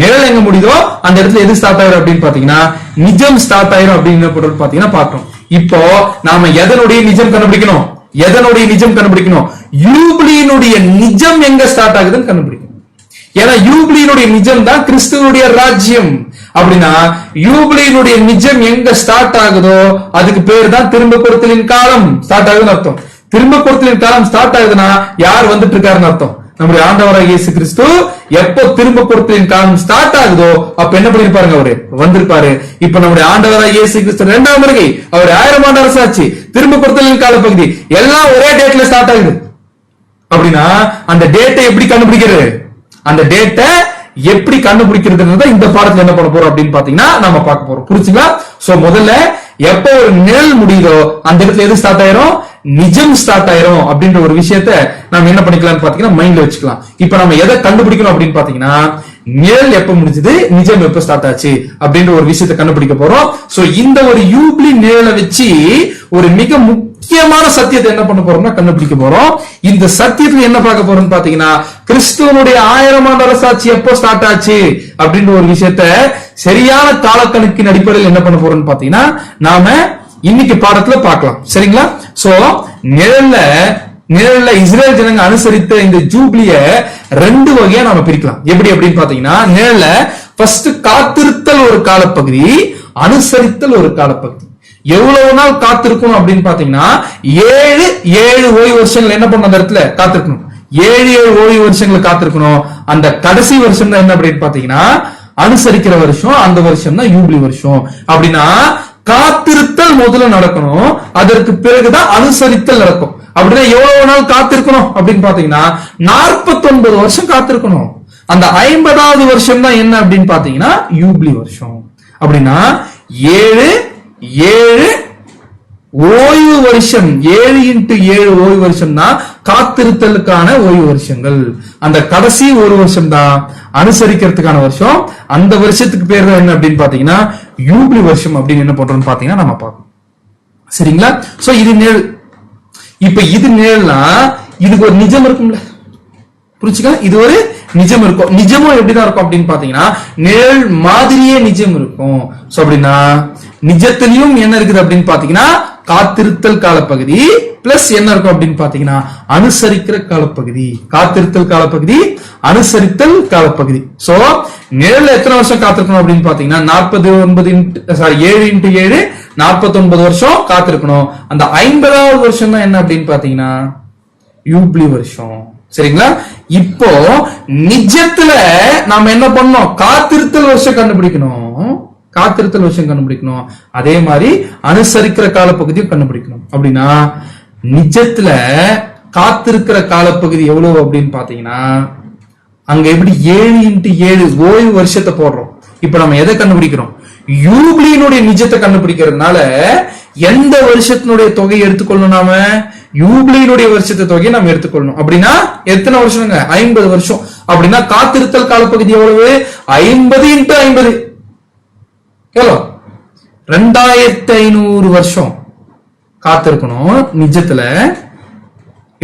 A: நிழல் எங்க முடியுதோ அந்த இடத்துல எது ஸ்டார்ட் ஆயிரும் அப்படின்னு பாத்தீங்கன்னா நிஜம் ஸ்டார்ட் ஆயிரும் அப்படின்னு பொருள் பாத்தீங்கன்னா பார்த்தோம். இப்போ நாம எதனுடைய நிஜம் கண்டுபிடிக்கணும், யூபிலியினுடைய நிஜம் எங்க ஸ்டார்ட் ஆகுதுன்னு கண்டுபிடிக்கணும். ஏன்னா யூபிலியினுடைய நிஜம் தான் கிறிஸ்துவனுடைய ராஜ்யம். அப்படின்னா யூபிலியினுடைய நிஜம் எங்க ஸ்டார்ட் ஆகுதோ அதுக்கு பேர் தான் திரும்ப பொருத்தலின் காலம் ஸ்டார்ட் ஆகுதுன்னு அர்த்தம். திரும்ப பொருத்தலின் காலம் ஸ்டார்ட் ஆகுதுன்னா யார் வந்துட்டு இருக்காருன்னு அர்த்தம், நம்முடைய ஆண்டவராகிய இயேசு கிறிஸ்து. எப்போ திரும்ப பொருத்தலின் காலம் ஸ்டார்ட் ஆகுதோ அப்ப என்ன பண்ணிருப்பாருங்க, அவரு வந்திருப்பாரு. இப்ப நம்முடைய ஆண்டவராகிய இயேசு கிறிஸ்து 2ஆம் வருகை, அவர் 1000 ஆண்டு அரசாட்சி, திரும்ப பொருத்தலின் கால பகுதி எல்லாம் ஒரே டேட்ல ஸ்டார்ட் ஆகுது. அப்படின்னா அந்த டேட்டை எப்படி கண்டுபிடிக்கிறது, அந்த டேட்டை எப்படி கண்டுபிடிக்கிறது இந்த பாடத்துல என்ன பண்ண போறோம் அப்படின்னு பாத்தீங்கன்னா நாம பார்க்க போறோம். புரிச்சுங்களா? சோ முதல்ல எப்போ ஒரு நிழல் முடியுதோ அந்த இடத்துல எது ஸ்டார்ட் ஆயிரும், நிஜம் ஸ்டார்ட் ஆயிரும் அப்படின்ற ஒரு விஷயத்த நாம என்ன பண்ணிக்கலாம்னு பாத்தீங்கன்னா மைண்ட்ல வச்சுக்கலாம். இப்ப நம்ம எதை கண்டுபிடிக்கணும் அப்படின்னு பாத்தீங்கன்னா நிழல் எப்ப முடிஞ்சது, நிஜம் எப்ப ஸ்டார்ட் ஆச்சு அப்படின்ற ஒரு விஷயத்தை கண்டுபிடிக்க போறோம். சோ இந்த ஒரு யூபிலி நிழலை வச்சு ஒரு மிக முக்கியமான சத்தியத்தை என்ன பண்ண போறோம்னா கண்டுபிடிக்க போறோம். இந்த சத்தியத்துல என்ன பார்க்க போறோம்னு பாத்தீங்கன்னா கிறிஸ்துவனுடைய 1000 ஆண்டு அரசாட்சி எப்போ ஸ்டார்ட் ஆச்சு அப்படின்ற ஒரு விஷயத்த சரியான காலக்கணக்கின் அடிப்படையில் என்ன பண்ண போறோம்னு பாத்தீங்கன்னா நாம இன்னைக்கு பாடத்துல பார்க்கலாம். சரிங்களா? சோ நிழல்ல இஸ்ரேல் ஜனங்க அனுசரித்த இந்த ஜூப்ளிய 2 வகையா நாம பிரிக்கலாம். எப்படி அப்படின்னு பாத்தீங்கன்னா நிழல்ல ஃபர்ஸ்ட் காத்திருத்தல் ஒரு காலப்பகுதி, அனுசரித்தல் ஒரு காலப்பகுதி. எவ்வளவு நாள் காத்திருக்கணும் அப்படின்னு பாத்தீங்கன்னா 7 ஓய்வு வருஷங்கள் என்ன பண்ண அந்த இடத்துல காத்திருக்கணும். 7 ஓய்வு வருஷங்கள் காத்திருக்கணும். அந்த கடைசி வருஷம் தான் என்ன அப்படின்னு பாத்தீங்கன்னா அனுசரிக்கிற வருஷம். அந்த வருஷம் தான் யூபிலி வருஷம். அப்படின்னா காத்திருத்தல் முதல்ல நடக்கணும், அதற்கு பிறகுதான் அனுசரித்தல் நடக்கும். அப்படின்னா எவ்வளவு நாள் காத்திருக்கணும் அப்படின்னு பாத்தீங்கன்னா 49 வருஷம் காத்திருக்கணும். அந்த 50வது வருஷம் தான் என்ன அப்படின்னு பாத்தீங்கன்னா யூபிலி வருஷம். அப்படின்னா 7 ஓய்வு வருஷம், 7x7 ஓய்வு வருஷம் தான் காத்திருத்தலுக்கான ஓய்வு வருஷங்கள். அந்த கடைசி ஒரு வருஷம் தான் அனுசரிக்கிறதுக்கான வருஷம். அந்த வருஷத்துக்கு பேர் தான் என்ன அப்படின்னு பாத்தீங்கன்னா யூபிலி வருஷம் அப்படின்னு என்ன பண்றோம்னு பாத்தீங்கன்னா நம்ம பார்க்கணும். சரிங்களா? சோ இது நிழல். இப்ப இது நிழல்னா இதுக்கு ஒரு நிஜம் இருக்கும்ல, புரிச்சுக்கலாம். இது ஒரு நிஜம் இருக்கும். நிஜமும் எப்படிதான் இருக்கும் அப்படின்னு பாத்தீங்கன்னா நிழல் மாதிரியே நிஜம் இருக்கும். சோ அப்படின்னா நிஜத்திலையும் என்ன இருக்குது அப்படின்னு பாத்தீங்கன்னா காத்திருத்தல் காலப்பகுதி பிளஸ் என்ன இருக்கும் அப்படின்னு பாத்தீங்கன்னா அனுசரிக்கிற காலப்பகுதி. காத்திருத்தல் காலப்பகுதி, அனுசரித்தல் காலப்பகுதி. சோ நிழல்ல எத்தனை வருஷம் காத்திருக்கணும் அப்படின்னு பாத்தீங்கன்னா 7x7 49 வருஷம் காத்திருக்கணும். அந்த 50வது வருஷம் தான் என்ன அப்படின்னு பாத்தீங்கன்னா யூபிலி வருஷம். சரிங்களா? இப்போ நிஜத்துல நாம என்ன பண்ணோம், காத்திருத்தல் வருஷம் கண்டுபிடிக்கணும். அதே மாதிரி அனுசரிக்கிற காலப்பகுதியும் கண்டுபிடிக்கணும். அப்படின்னா நிஜத்துல காத்திருக்கிற காலப்பகுதி எவ்வளவு அப்படின்னு பாத்தீங்கன்னா அங்க எப்படி 7x7 ஓய்வு வருஷத்தை போடுறோம். இப்ப நம்ம எதை கண்டுபிடிக்கிறோம், யூபிலியினுடைய நிஜத்தை கண்டுபிடிக்கிறதுனால எந்த வருஷத்தினுடைய தொகையை எடுத்துக்கொள்ளணும், நாம யூபிலியினுடைய வருஷத்தை தொகையை நம்ம எடுத்துக்கொள்ளணும். அப்படின்னா எத்தனை வருஷங்க, 50 வருஷம். அப்படின்னா காத்திருத்தல் காலப்பகுதி எவ்வளவு, 50x50 எவ்வளவு, 2500 வருஷம் காத்திருக்கணும் நிஜத்துல.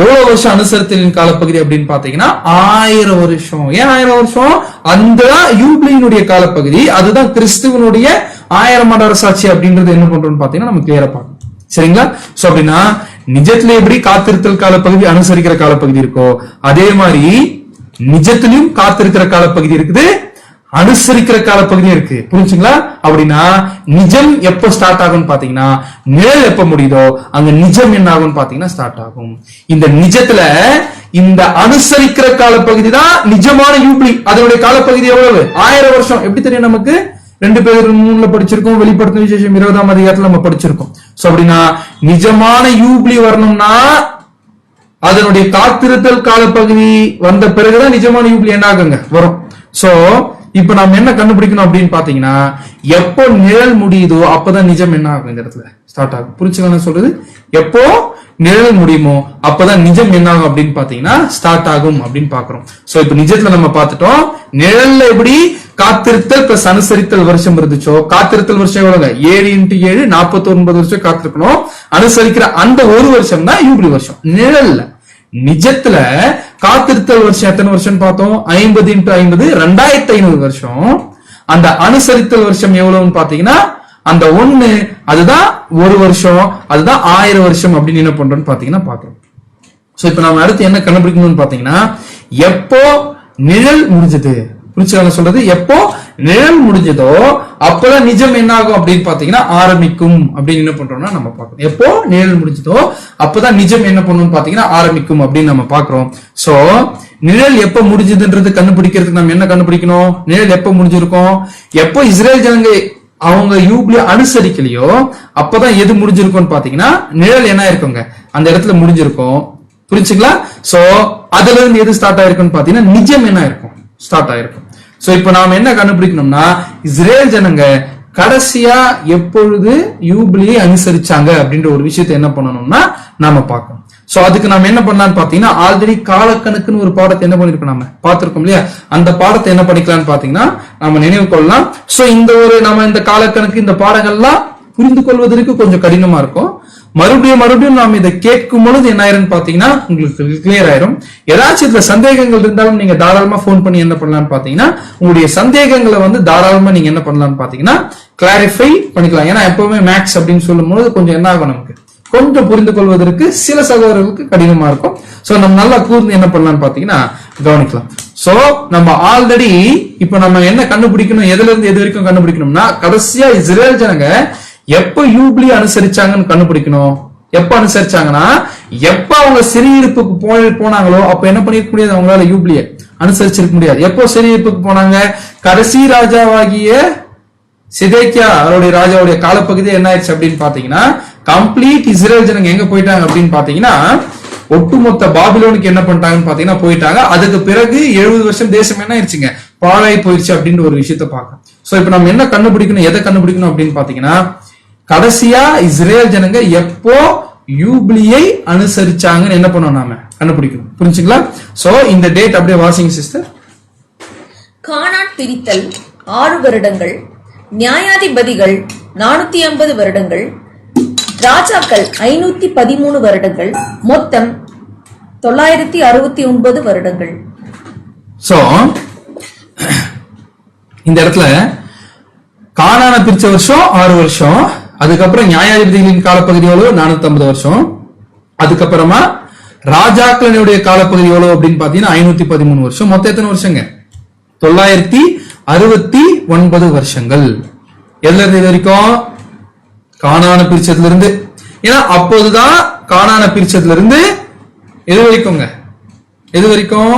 A: எவ்வளவு வருஷம் அனுசரித்தலின் காலப்பகுதி அப்படின்னு பாத்தீங்கன்னா 1000 வருஷம். ஏன் 1000 வருஷம்? அந்த யூப்ளியினுடைய காலப்பகுதி, அதுதான் கிறிஸ்துவனுடைய 1000 ஆண்டு அரசாட்சி அப்படின்றது என்ன பண்றோம்னு பாத்தீங்கன்னா நம்ம கிளியரா பார்க்கணும். சரிங்களா? சோ அப்படின்னா நிஜத்துல எப்படி காத்திருத்தல் காலப்பகுதி அனுசரிக்கிற காலப்பகுதி இருக்கோ, அதே மாதிரி நிஜத்திலையும் காத்திருக்கிற காலப்பகுதி இருக்குது, அனுசரிக்கிற காலப்பகுதியும் இருக்கு. புரிஞ்சுங்களா? அப்படின்னா நிஜம் எப்போ ஸ்டார்ட் ஆகும்னு பாத்தீங்கன்னா நிழல் எப்ப முடியுதோ அங்க நிஜம் என்ன ஆகும்னு பாத்தீங்கன்னா ஸ்டார்ட் ஆகும். இந்த நிஜத்துல இந்த அனுசரிக்கிற காலப்பகுதி தான் நிஜமான யூப்ளி. அதனுடைய காலப்பகுதி எவ்வளவு? 1000 வருஷம். எப்படி தெரியும் நமக்கு? 2 பேர் 3ல படிச்சிருக்கோம், வெளிப்படுத்தும் விசேஷம் 20ஆம் அதிகாரத்துல நம்ம படிச்சிருக்கோம். சோ அப்படின்னா நிஜமான யூப்ளி வரணும்னா அதனுடைய காத்திருத்தல் காலப்பகுதி வந்த பிறகுதான் நிஜமான யூப்ளி என்ன ஆகுங்க வரும். சோ இப்ப நம்ம என்ன கண்டுபிடிக்கணும் அப்படின்னு பாத்தீங்கன்னா எப்போ நிழல் முடியுதோ அப்பதான் நிஜம் என்ன ஆகும் இந்த இடத்துல ஸ்டார்ட் ஆகும். புரிச்சுக்க சொல்றது? எப்போ நிழல் முடியுமோ அப்பதான் நிஜம் என்ன ஆகும் அப்படின்னு பாத்தீங்கன்னா ஸ்டார்ட் ஆகும் அப்படின்னு பாக்குறோம். சோ இப்ப நிஜத்துல நம்ம பார்த்துட்டோம். நிழல்ல எப்படி காத்திருத்தல் பிளஸ் அனுசரித்தல் வருஷம் இருந்துச்சோ, காத்திருத்தல் வருஷம் எவ்வளவு? 7 × 7 49 வருஷம் காத்திருக்கணும். அனுசரிக்கிற அந்த ஒரு வருஷம் தான் யூப்ளி வருஷம் நிழல்ல. நிஜத்துல காத்திருத்தல் வருஷம் எத்தனை வருஷம் பார்த்தோம்? 50 × 50 2500 வருஷம். அந்த அனுசரித்தல் வருஷம் எவ்வளவுன்னு பாத்தீங்கன்னா அந்த 1 அதுதான் 1 வருஷம், அதுதான் 1000 வருஷம் அப்படின்னு என்ன பண்றோம்னு பாத்தீங்கன்னா பாக்குறோம். சோ இப்ப நம்ம அடுத்து என்ன கண்டுபிடிக்கணும்னு பாத்தீங்கன்னா எப்போ நிழல் முடிஞ்சது. புரிச்சுக்கான சொல்றது? எப்போ நிழல் முடிஞ்சதோ அப்பதான் நிஜம் என்ன ஆகும் அப்படின்னு பாத்தீங்கன்னா ஆரம்பிக்கும் அப்படின்னு என்ன பண்றோம்னா நம்ம பாக்குறோம். எப்போ நிழல் முடிஞ்சதோ அப்பதான் நிஜம் என்ன பண்ணணும்னு பாத்தீங்கன்னா ஆரம்பிக்கும் அப்படின்னு நம்ம பாக்குறோம். சோ நிழல் எப்ப முடிஞ்சதுன்றது கண்டுபிடிக்கிறதுக்கு நம்ம என்ன கண்டுபிடிக்கணும்? நிழல் எப்ப முடிஞ்சிருக்கும்? எப்போ இஸ்ரேல் ஜனங்க அவங்க யூப்ளி அனுசரிக்கலையோ அப்பதான் எது முடிஞ்சிருக்கும்னு பாத்தீங்கன்னா நிழல் என்ன இருக்குங்க அந்த இடத்துல முடிஞ்சிருக்கும். புரிச்சுங்களா? சோ அதுல இருந்து எது ஸ்டார்ட் ஆயிருக்குன்னு பாத்தீங்கன்னா நிஜம் என்ன இருக்கும் ஸ்டார்ட் ஆயிருக்கும். சோ இப்ப நாம என்ன கண்டுபிடிக்கணும்னா இஸ்ரேல் ஜனங்க கடைசியா எப்பொழுது யூப்ளியை அனுசரிச்சாங்க அப்படின்ற ஒரு விஷயத்தை என்ன பண்ணணும்னா நாம பார்க்கணும். சோ அதுக்கு நாம என்ன பண்ணலாம்னு பாத்தீங்கன்னா ஆல்ரெடி காலக்கணக்குன்னு ஒரு பாடத்தை என்ன பண்ணிருக்கோம் நாம பார்த்திருக்கோம் இல்லையா? அந்த பாடத்தை என்ன படிக்கலாம்னு பாத்தீங்கன்னா நாம நினைவு கொள்ளலாம். சோ நம்ம இந்த காலக்கணக்கு இந்த பாடங்கள்லாம் புரிந்து கொள்வதற்கு கொஞ்சம் கடினமா இருக்கும். மறுபடியும் நாம இதை கேட்கும் பொழுது என்ன ஆயிரும் பாத்தீங்கன்னா உங்களுக்கு கிளியர் ஆயிரும். ஏதாச்சும் இதுல சந்தேகங்கள் இருந்தாலும் நீங்க தாராளமா போன் பண்ணி என்ன பண்ணலாம்னு பாத்தீங்கன்னா உங்களுடைய சந்தேகங்களை தாராளமா நீங்க என்ன பண்ணலாம்னு பாத்தீங்கன்னா கிளாரிஃபை பண்ணிக்கலாம். ஏன்னா எப்பவுமே மேக்ஸ் அப்படின்னு சொல்லும் போது கொஞ்சம் என்ன ஆகும் நமக்கு கொஞ்சம் புரிந்து கொள்வதற்கு சில சகோதரர்களுக்கு கடினமா இருக்கும். சோ நம்ம நல்லா கூர்ந்து என்ன பண்ணலாம்னு பாத்தீங்கன்னா கவனிக்கலாம். சோ நம்ம ஆல்ரெடி இப்ப நம்ம என்ன கண்டுபிடிக்கணும்? எதுல இருந்து எது வரைக்கும் கண்டுபிடிக்கணும்னா கடைசியா இஸ்ரேல் ஜனங்க எப்ப யூப்ளி அனுசரிச்சாங்கன்னு கண்டுபிடிக்கணும். எப்ப அனுசரிச்சாங்கன்னா எப்ப அவங்க சிறையிருப்புக்கு போனாங்களோ அப்ப என்ன பண்ணிருக்க முடியாது, அவங்களால யூப்ளிய அனுசரிச்சிருக்க முடியாது. எப்போ சிறையிருப்புக்கு போனாங்க? கடைசி ராஜாவாகிய சிதேக்கியா அவருடைய ராஜாவுடைய காலப்பகுதி என்ன ஆயிடுச்சு அப்படின்னு பாத்தீங்கன்னா கம்ப்ளீட் இஸ்ரேல் ஜனங்க எங்க போயிட்டாங்க அப்படின்னு பாத்தீங்கன்னா ஒட்டுமொத்த பாபிலோனுக்கு என்ன பண்ணிட்டாங்கன்னு பாத்தீங்கன்னா போயிட்டாங்க. அதுக்கு பிறகு 70 வருஷம் தேசம் என்ன ஆயிடுச்சுங்க பாழாய் போயிடுச்சு அப்படின்ற ஒரு விஷயத்த பார்க்கணும். சோ இப்ப நம்ம என்ன கண்டுபிடிக்கணும், எதை கண்டுபிடிக்கணும் அப்படின்னு பாத்தீங்கன்னா கடைசியா இஸ்ரேல் ஜனங்க எப்போ யூப்ளியை அனுசரிச்சாங்கன்னு என்ன பண்ணோம் நாம கண்டுபிடிக்கணும். புரிஞ்சுங்களா? சோ இந்த டேட் அப்படியே வாசிங்க சிஸ்டர்.
B: கானான் பிரித்தல் 6 வருடங்கள், நியாயாதிபதிகள் 450 வருடங்கள், ராஜாக்கள் 513 வருடங்கள், மொத்தம் 969 வருடங்கள்.
A: சோ இந்த இடத்துல கானான பிரிச்ச வருஷம் 6 வருஷம், அதுக்கப்புறம் நியாயாதிபதிகளின் காலப்பகுதி எவ்வளவு 450 வருஷம், அதுக்கப்புறமா ராஜாக்களுடைய காலப்பகுதி எவ்வளவு அப்படின்னு பாத்தீங்கன்னா 513 வருஷம், மொத்தம் எத்தனை வருஷங்க 969 வருஷங்கள். எதுல இருந்து இது வரைக்கும்? கானான பிரிச்சதுல இருந்து. ஏன்னா அப்போதுதான் கானான பிரிச்சதுல இருந்து எது வரைக்கும்ங்க, எது வரைக்கும்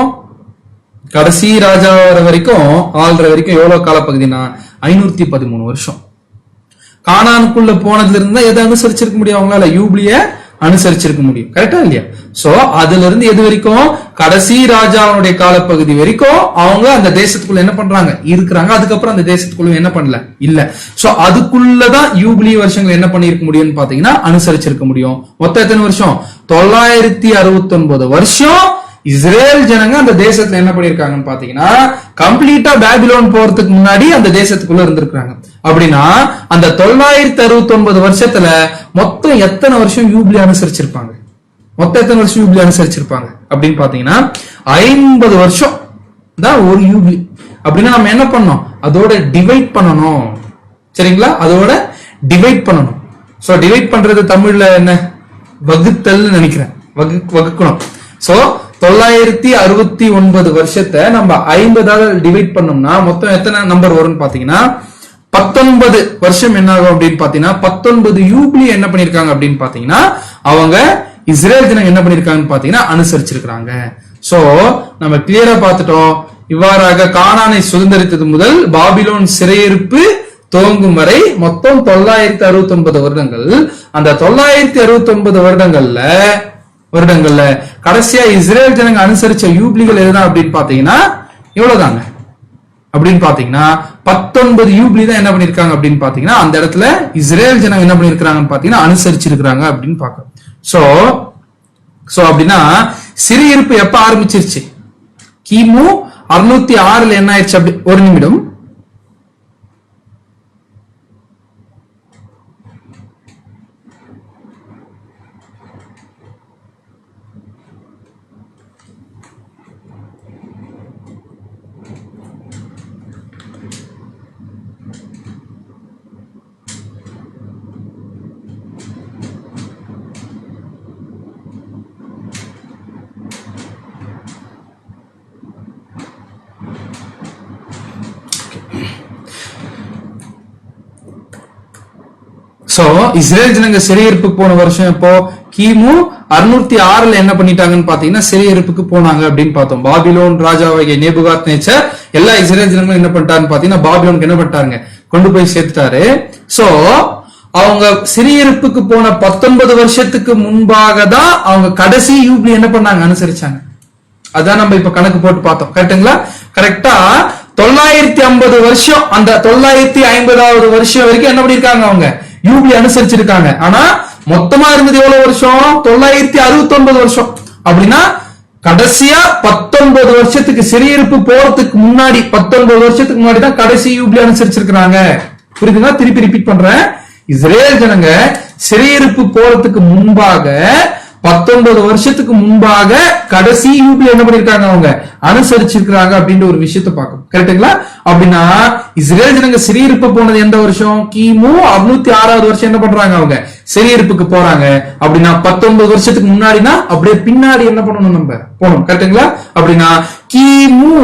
A: கடைசி ராஜா வரைக்கும் ஆள்ற வரைக்கும் எவ்வளவு காலப்பகுதினா 513 வருஷம். கானானுக்குள்ள போனதுல இருந்தா எதை அனுசரிச்சிருக்க முடியும்? அவங்களால யூப்ளிய அனுசரிச்சிருக்க முடியும். கரெக்டா இல்லையா? சோ அதுல இருந்து எது வரைக்கும் கடைசி ராஜாவுடைய காலப்பகுதி வரைக்கும் அவங்க அந்த தேசத்துக்குள்ள என்ன பண்றாங்க இருக்கிறாங்க. அதுக்கப்புறம் அந்த தேசத்துக்குள்ள என்ன பண்ணல இல்ல. சோ அதுக்குள்ளதான் யூப்ளி வருஷங்கள் என்ன பண்ணிருக்க முடியும்னு பாத்தீங்கன்னா அனுசரிச்சிருக்க முடியும். மொத்தம் எத்தனை வருஷம்? 969 வருஷம் இஸ்ரேல் ஜனங்க அந்த தேசத்துல என்ன பண்ணிருக்காங்கன்னு பாத்தீங்கன்னா கம்ப்ளீட்டா பாபிலோன் போறதுக்கு முன்னாடி அந்த தேசத்துக்குள்ள இருந்திருக்காங்க. அப்படின்னா அந்த 969 வருஷத்துல மொத்தம் எத்தனை வருஷம் யூப்ளி அனுசரிச்சிருப்பாங்க? மொத்தம் எத்தனை வருஷம் யூப்ளி அனுசரிச்சிருப்பாங்க அப்படின்னு பாத்தீங்கன்னா 50 வருஷம் தான் ஒரு யூப்ளி. அப்படின்னா நம்ம என்ன பண்ணோம், அதோட டிவைட் பண்ணணும். சரிங்களா, அதோட டிவைட் பண்ணணும். சோ டிவைட் பண்றது தமிழ்ல என்ன, வகுத்தல் நினைக்கிறேன், வகுக்கணும். சோ 969 வருஷத்தை நம்ம 50ஆல டிவைட் பண்ணோம்னா மொத்தம் எத்தனை நம்பர் வரும்னு பாத்தீங்கன்னா 19 வருஷம் என்ன ஆகும் அப்படின்னு பாத்தீங்கன்னா 19 யூப்ளி என்ன பண்ணிருக்காங்க அப்படின்னு பாத்தீங்கன்னா அவங்க இஸ்ரேல் ஜனங்க என்ன பண்ணிருக்காங்கன்னு பாத்தீங்கன்னா அனுசரிச்சிருக்காங்க. சோ நம்ம கிளியரா பார்த்துட்டோம். இவ்வாறாக கானானை சுதந்திரித்தது முதல் பாபிலோன் சிறையிருப்பு துவங்கும் வரை மொத்தம் 969 வருடங்கள். அந்த 969 வருடங்கள்ல கடைசியா இஸ்ரேல் ஜனங்க அனுசரிச்ச யூப்ளிகள் எதுதான் அப்படின்னு பாத்தீங்கன்னா எவ்வளவுதாங்க அப்படின்னு பாத்தீங்கன்னா 19 யூப்ளி தான் என்ன பண்ணிருக்காங்க அப்படின்னு பாத்தீங்கன்னா அந்த இடத்துல இஸ்ரேல் ஜனங்க என்ன பண்ணிருக்காங்கன்னு பாத்தீங்கன்னா அனுசரிச்சிருக்காங்க அப்படின்னு பாக்கணும். சோ அப்படின்னா சிறையிருப்பு எப்ப ஆரம்பிச்சிருச்சு, கிமு 606 என்ன ஆயிடுச்சு அப்படி, ஒரு நிமிடம். சோ இஸ்ரேல் ஜனங்க சிறையிருப்புக்கு போன வருஷம் இப்போ கிமு 606 என்ன பண்ணிட்டாங்கன்னு பாத்தீங்கன்னா சிறையிருப்புக்கு போனாங்க அப்படின்னு பார்த்தோம். பாபிலோன் ராஜாவாகிய நேபுகாத் நேச்சர் எல்லா இஸ்ரேல் ஜனங்களும் என்ன பண்ணிட்டாருன்னு பாத்தீங்கன்னா பாபிலோனுக்கு என்ன பண்ணிட்டாங்க, கொண்டு போய் சேர்த்துட்டாரு. சோ அவங்க சிறையிருப்புக்கு போன 19 வருஷத்துக்கு முன்பாக தான் அவங்க கடைசி யூப்ளி என்ன பண்ணாங்க, அனுசரிச்சாங்க. அதான் நம்ம இப்ப கணக்கு போட்டு பார்த்தோம். கரெக்டுங்களா, கரெக்டா 950 வருஷம், அந்த 950வது வருஷம் வரைக்கும் என்ன பண்ணிருக்காங்க, அவங்க யூப்ளி அனுசரிச்சிருக்காங்க. ஆனா மொத்தமா இருந்தது எவ்வளவு வருஷம், 969 வருஷம். அப்படின்னா கடைசியா 19 வருஷத்துக்கு சிறையிருப்பு போறதுக்கு முன்னாடி 19 வருஷத்துக்கு முன்னாடி தான் கடைசி யூப்ளி அனுசரிச்சிருக்காங்க. புரியுதுங்களா, திருப்பி ரிப்பீட் பண்றேன். இஸ்ரேல் ஜனங்க சிறையிருப்பு போறதுக்கு முன்பாக 19 வருஷத்துக்கு முன்பாக கடைசி யூப்ளி என்ன பண்ணிருக்காங்க, அவங்க அனுசரிச்சிருக்காங்க அப்படின்ற ஒரு விஷயத்தை பார்க்கணும். கரெக்டுங்களா, அப்படின்னா இஸ்ரேல் ஜனங்க சிறையிருப்பு போனது எந்த வருஷம், கிமு 606வது வருஷம் என்ன பண்றாங்க, அவங்க சிறையிருப்புக்கு போறாங்க. அப்படின்னா 19 வருஷத்துக்கு முன்னாடினா அப்படியே பின்னாடி என்ன பண்ணணும், நம்ம போகணும். கரெக்டுங்களா, அப்படின்னா கிமு